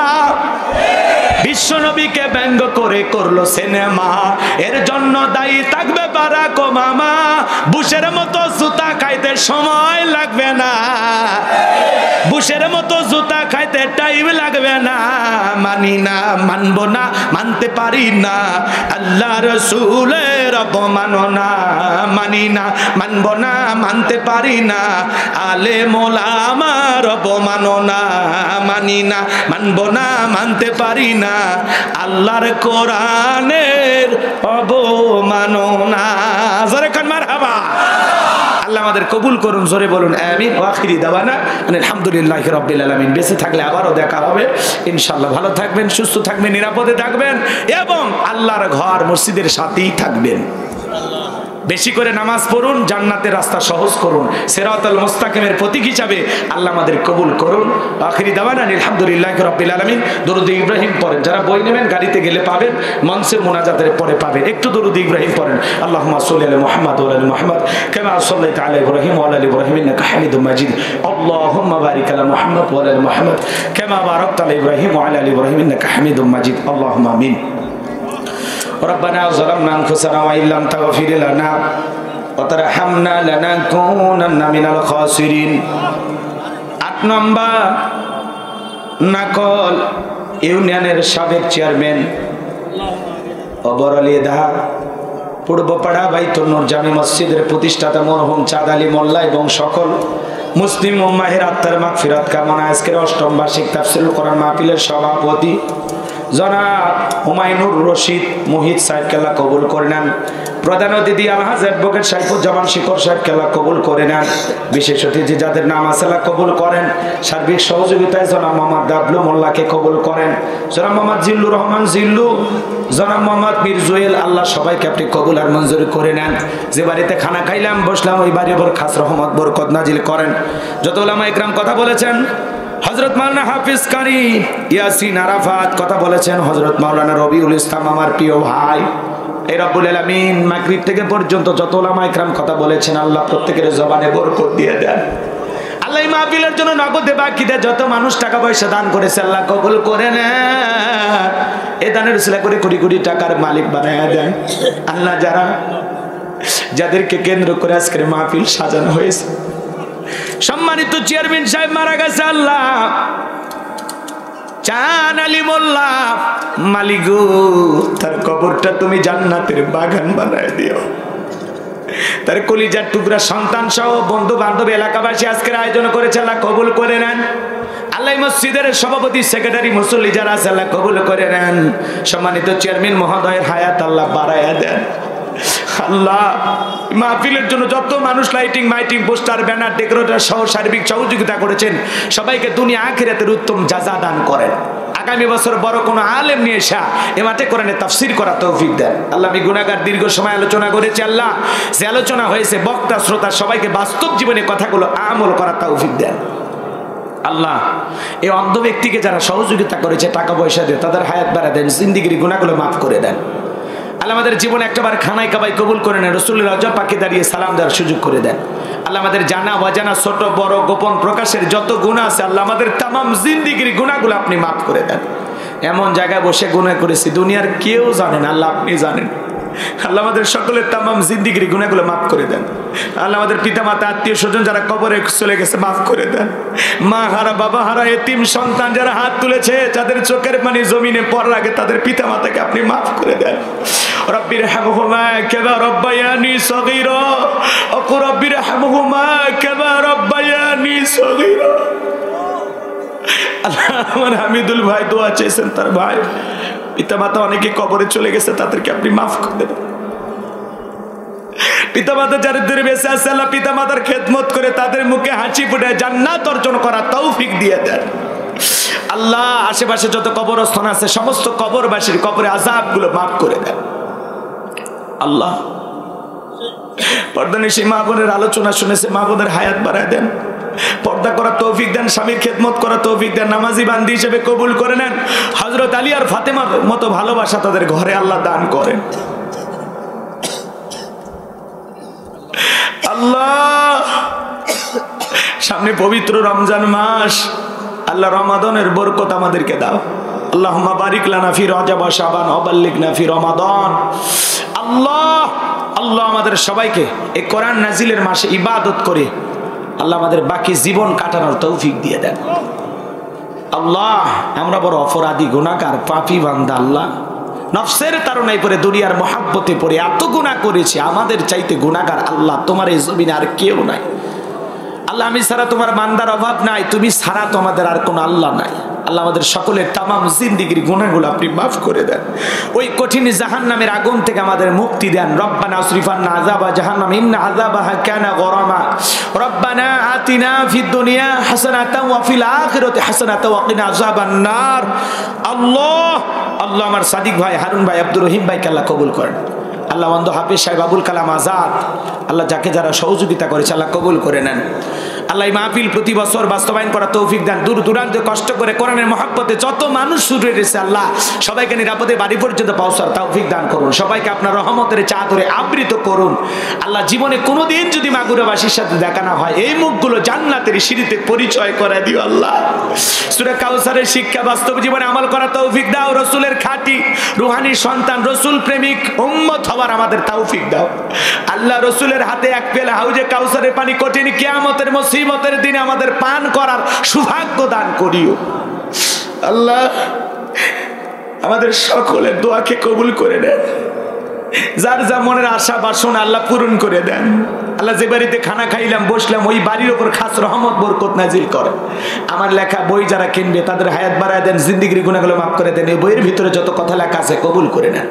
বিশ্ব নবীকে ব্যঙ্গ করে করলো সিনেমা, এর জন্য দায়ী থাকবে বারাক মামা। বুশের মতো জুতা খাইতে সময় লাগবে না, বুশের মতো জুতা খাইতে টাইম লাগবে না। মানি না, মানবো না, মানতে পারি না আল্লাহ রসুলের অবমাননা। মানি না, মানবো না, মানতে পারি না আলেম ওলামার অবমাননা। মানি না, মানবো না, মানতে পারি না আল্লাহর কোরআনের অবমাননা। জোরে কান মারহাবা। আল্লাহ আমাদের কবুল করুন, জোরে বলুন আমিন। ওয়া আখিরি দাওয়ানা আলহামদুলিল্লাহি রাব্বিল আলামিন। বেঁচে থাকলে আবারও দেখা হবে ইনশাআল্লাহ। ভালো থাকবেন, সুস্থ থাকবেন, নিরাপদে থাকবেন এবং আল্লাহর ঘর মসজিদের সাথেই থাকবেন। বেশি করে নামাজ পড়ুন, জান্নাতের রাস্তা সহজ করুন, সিরাতাল মুস্তাকিমের প্রতীক হিসাবে আল্লাহ আমাদের কবুল করুন। আখিরি দাওয়ানা আলহামদুলিল্লাহি রাব্বিল আলামিন। দরুদ ইব্রাহিম পড়েন, যারা বই নেবেন গাড়িতে গেলে পাবেন, মঞ্চে মুনাজাতের পরে পাবেন। একটু দরুদ ইব্রাহিম পড়েন। আল্লাহুম্মা সাল্লি আলা মুহাম্মাদ ওয়া আলা মুহাম্মাদ কামা সাল্লাইতা আলা ইব্রাহিম ওয়া আলা ইব্রাহিম ইন্নাকা হামিদুম মাজিদ। আল্লাহুম্মা বারিক আলা মুহাম্মাদ ওয়া আলা মুহাম্মাদ কামা বারাকতা আলা ইব্রাহিম ওয়া আলা ইব্রাহিম ইন্নাকা হামিদুম মাজিদ। আল্লাহুম্মা আমিন। ربنا ظلمنا أنفسنا وإن لم تغفر لنا وترحمنا لنكونن من الخاسرين। 8 নম্বর, নাকল ইউনিয়নের সাবেক চেয়ারম্যান অবর আলী দা, পূর্বপাড়া বাইতুল নূর জামে মসজিদের প্রতিষ্ঠাতা মরহুম চাঁদ আলী মোল্লা এবং সকল মুসলিম উম্মাহের আত্মার মাগফিরাত কামনা আজকের 8ম বার্ষিক তাফসীরুল কোরআন মাহফিলের সভাপতি জনাব হুমায়ুনুর রশিদ মুহিত সাহেবকে আল্লাহ কবুল করে নেন। প্রধান অতিথি আলহাজ অ্যাডভোকেট সাইফুজ্জামান শিকর সাহেবকে আল্লাহ কবুল করে নেন। বিশেষ অতিথি যাদের নাম আছে আল্লাহ কবুল করেন। সার্বিক সহযোগিতায় জনাব মোহাম্মদ ডাবলু মোল্লাকে কবুল করেন, জনাব মোহাম্মদ জিল্লুর রহমান জিল্লু, জনাব মোহাম্মদ মীর জুয়েল, আল্লাহ সবাইকে আপনি কবুল আর মঞ্জুরি করে নেন। যে বাড়িতে খানা খাইলাম বসলাম ওই বাড়ির উপর খাস রহমত বরকত নাজিল করেন। যত উলামা ইকরাম কথা বলেছেন, হযরত মাওলানা হাফিজ কারি ইয়াসিন আরাফাত কথা বলেছেন, হযরত মাওলানা রবিউল ইসলাম আমার প্রিয় ভাই, এই রব্বুল আলামিন মাগরিব থেকে পর্যন্ত যত উলামা ইকরাম কথা বলেছেন আল্লাহ প্রত্যেকের জবানে বরকত দিয়ে দেন। আল্লাহ এই মাহফিলের জন্য নগদে বাকিতে যত মানুষ টাকা পয়সা দান করেছে আল্লাহ কবুল করে নেন। এই দানের উসিলা করে কোটি কোটি টাকার মালিক বানায়া দেন আল্লাহ। যাদেরকে কেন্দ্র করে আজকের মাহফিল সাজানো হয়েছে, সম্মানিত চেয়ারম্যান সাহেব মারা গেছে আল্লাহ, চান আলী মোল্লা মালিগু, তার কবরটা তুমি জান্নাতের বাগান বানায় দিও। তার কলিজার টুকরা সন্তান সহ বন্ধু বান্ধব এলাকাবাসী আজকের আয়োজন করেছে আল্লাহ কবুল করে নেন। আল্লাহ মসজিদের সভাপতি সেক্রেটারি মুসল্লি যারা আছে আল্লাহ কবুল করে নেন। সম্মানিত চেয়ারম্যান মহোদয়ের হায়াত আল্লাহ বাড়ায়া দেন আল্লাহ। মাহফিলের জন্য যত মানুষ লাইটিং মাইটিং পোস্টার ব্যানার ডেকোরেটর সহ সার্বিক সহযোগিতা করেছেন সবাইকে দুনিয়া আখিরাতের উত্তম জাযা দান করেন। আগামী বছর বড় কোনো আলেম নিয়ে এসে এ মাঠে কোরআনে তাফসীর করা তৌফিক দেন আল্লাহ। আমি গুনাহগার দীর্ঘ সময় আলোচনা করেছি আল্লাহ, যে আলোচনা হয়েছে বক্তা শ্রোতা সবাইকে বাস্তব জীবনে কথাগুলো আমল করা তৌফিক দেন আল্লাহ। এই অন্ধ ব্যক্তিকে যারা সহযোগিতা করেছে টাকা পয়সা দিয়ে তাদের হায়াত বাড়া দেন, জিন্দেগির গুনাহগুলো মাফ করে দেন আল্লাহ। আমাদের জীবনে একটাবার খানায় কাবাই কবুল করে নেন, রাসূলুল্লাহ রওজা পাকে দাঁড়িয়ে সালাম দেওয়ার সুযোগ করে দেন আল্লাহ। আমাদের জানা অজানা ছোট বড় গোপন প্রকাশের যত গুনাহ আছে আল্লাহ আমাদের তামাম জিন্দেগির গুনাহগুলো আপনি মাফ করে দেন। এমন জায়গায় বসে গুনাহ করেছি দুনিয়ার কেউ জানেন আল্লাহ, আপনি জানেন আল্লাহ। আমাদের সকলের তামাম জিন্দেগির গুনাহগুলো মাফ করে দেন আল্লাহ। আমাদের পিতামাতা আত্মীয় স্বজন যারা কবরে চলে গেছে মাফ করে দেন। মা হারা বাবা হারা এতিম সন্তান যারা হাত তুলেছে, যাদের চোখের পানি জমিনে পড়ার আগে তাদের পিতামাতাকে আপনি মাফ করে দেন। রব্বির হামহুমা কামা রব্বায়ানি সগীরা, ওয়া রব্বির হামহুমা কামা রব্বায়ানি সগীরা। আল্লাহ আমার হামিদুল ভাই দোয়া চেয়েছেন, তার ভাই পিতামাতা অনেকে কবরে চলে গেছে, তাদেরকে আপনি মাফ করে দেন। পিতামাতা যাদের বেঁচে আছে আল্লাহ পিতামাতার খেদমত করে তাদের মুখে হাসি ফুটে জান্নাত অর্জন করা তৌফিক দিয়ে দেন আল্লাহ। আশেপাশে যত কবরস্থান আছে সমস্ত কবরবাসীর কবরে আযাবগুলো মাফ করে দেন আল্লাহ। পর্দানিশী মা বোনের আলোচনা শুনেছে, মা বোনের হায়াত বাড়ায় দেন, পর্দা করা তৌফিক দেন, স্বামীর খেদমত করা তৌফিক দেন, নামাজি বান্দি হিসেবে কবুল করে নেন। হযরত আলী আর ফাতেমার মতো ভালোবাসা তাদের ঘরে আল্লাহ দান করেন আল্লাহ। সামনে পবিত্র রমজান মাস, আল্লাহ রমাদানের বরকত আমাদেরকে দাও। আল্লাহুম্মা বারিক লানা ফি রজব ওয়া শাবান ওয়া বাল্লিগনা ফি রমাদান। আল্লাহ আল্লাহ আমাদের সবাইকে এই কোরআন নাজিলের মাসে ইবাদত করে আল্লাহ আমাদের বাকি জীবন কাটানোর তৌফিক দিয়ে দেন। আল্লাহ আমরা বড় অপরাধী, গুনাহগার, পাপী বান্দা। আল্লাহ নফসের তাড়নায় পড়ে দুনিয়ার মহাব্বতে পড়ে এত গুনাহ করেছি, আমাদের চাইতে গুনাহগার আল্লাহ তোমার এই জমিনে আর কেউ নাই। আল্লাহ আমি ছাড়া তোমার বান্দার অভাব নাই, তুমি ছাড়া তো আমাদের আর কোনো আল্লাহ নাই। আল্লাহ আমাদের সকলের তামাম জিন্দেগির গুনাহগুলো আপনি মাফ করে দেন। ওই কঠিন জাহান্নামের আগুন থেকে আমাদের মুক্তি দেন। রব্বানা আসরিফান্না আযাবা জাহান্নাম ইন্না আযাবাহা কানা গরামা। রব্বানা আতিনা ফিদ দুনিয়া হাসানাতাও ওয়া ফিল আখিরাতি হাসানাতাও ওয়া কিনা আযাবান নার। আল্লাহ আল্লাহ আমার সাদিক ভাই, হারুন ভাই, আব্দুর রহিম ভাইকে আল্লাহ কবুল করেন। আল্লাহ বন্ধু হাফিজ সাহেব, আবুল কালাম আজাদ, আল্লাহ যাকে যারা সহযোগিতা করেছে আল্লাহ কবুল করে নেন। আল্লাহ এই মাহফিল প্রতি বছর বাস্তবায়ন করা তৌফিক দেন। দূর দূরান্তে কষ্ট করে কোরআনের মহব্বতে যত মানুষ শুরু হয়েছে আল্লাহ সবাইকে নিরাপদে বাড়ি পর্যন্ত পৌঁছার তৌফিক দান করুন। সবাইকে আপনার রহমতের চাদরে আবৃত করুন। আল্লাহ জীবনে কোনোদিন যদি মাগুরাবাসীর সাথে দেখা না হয়, এই মুখগুলো জান্নাতের সিঁড়িতে পরিচয় করে দিও আল্লাহ। সূরা কাউসারের শিক্ষা বাস্তব জীবনে আমল করা তৌফিক দাও। রসুলের খাঁটি রুহানি সন্তান, রসুল প্রেমিক উম্মত হওয়ার আমাদের তৌফিক দাও আল্লাহ। রসুলের হাতে এক পেলা হাউজে কাউসারের পানি কঠিন কিয়ামতের মুসিবতের দিনে আমাদের পান করার সৌভাগ্য দান করিও আল্লাহ। আমাদের সকলের দোয়াকে কবুল করে নেন। যার যা মনের আশা বাসনা আল্লাহ পূরণ করে দেন। আল্লাহ যে বাড়িতে খানা খাইলাম বসলাম ওই বাড়ির উপর খাস রহমত বরকত নাজিল করে। আমার লেখা বই যারা কিনবে তাদের হায়াত বাড়ায় দেন, জিন্দেগির গুনাহগুলো মাফ করে দেন। এই বইয়ের ভিতরে যত কথা লেখা আছে কবুল করে নেন,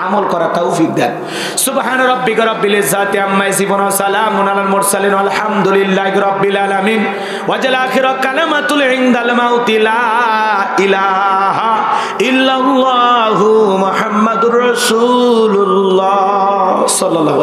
আমল করা তৌফিক দেন। সুবহান রাব্বিকা রাব্বিল ইজ্জাতি আম্মা ইয়াসিফুন ওয়া সালামুন আলাল মুরসালিন আলহামদুলিল্লাহি রাব্বিল আলামিন। ওয়াজাল আখিরা কালামাতুল ইনদাল মাউতি লা ইলাহা ইল্লাল্লাহু মুহাম্মাদুর রাসূলুল্লাহ সাল্লাল্লাহু আলাইহি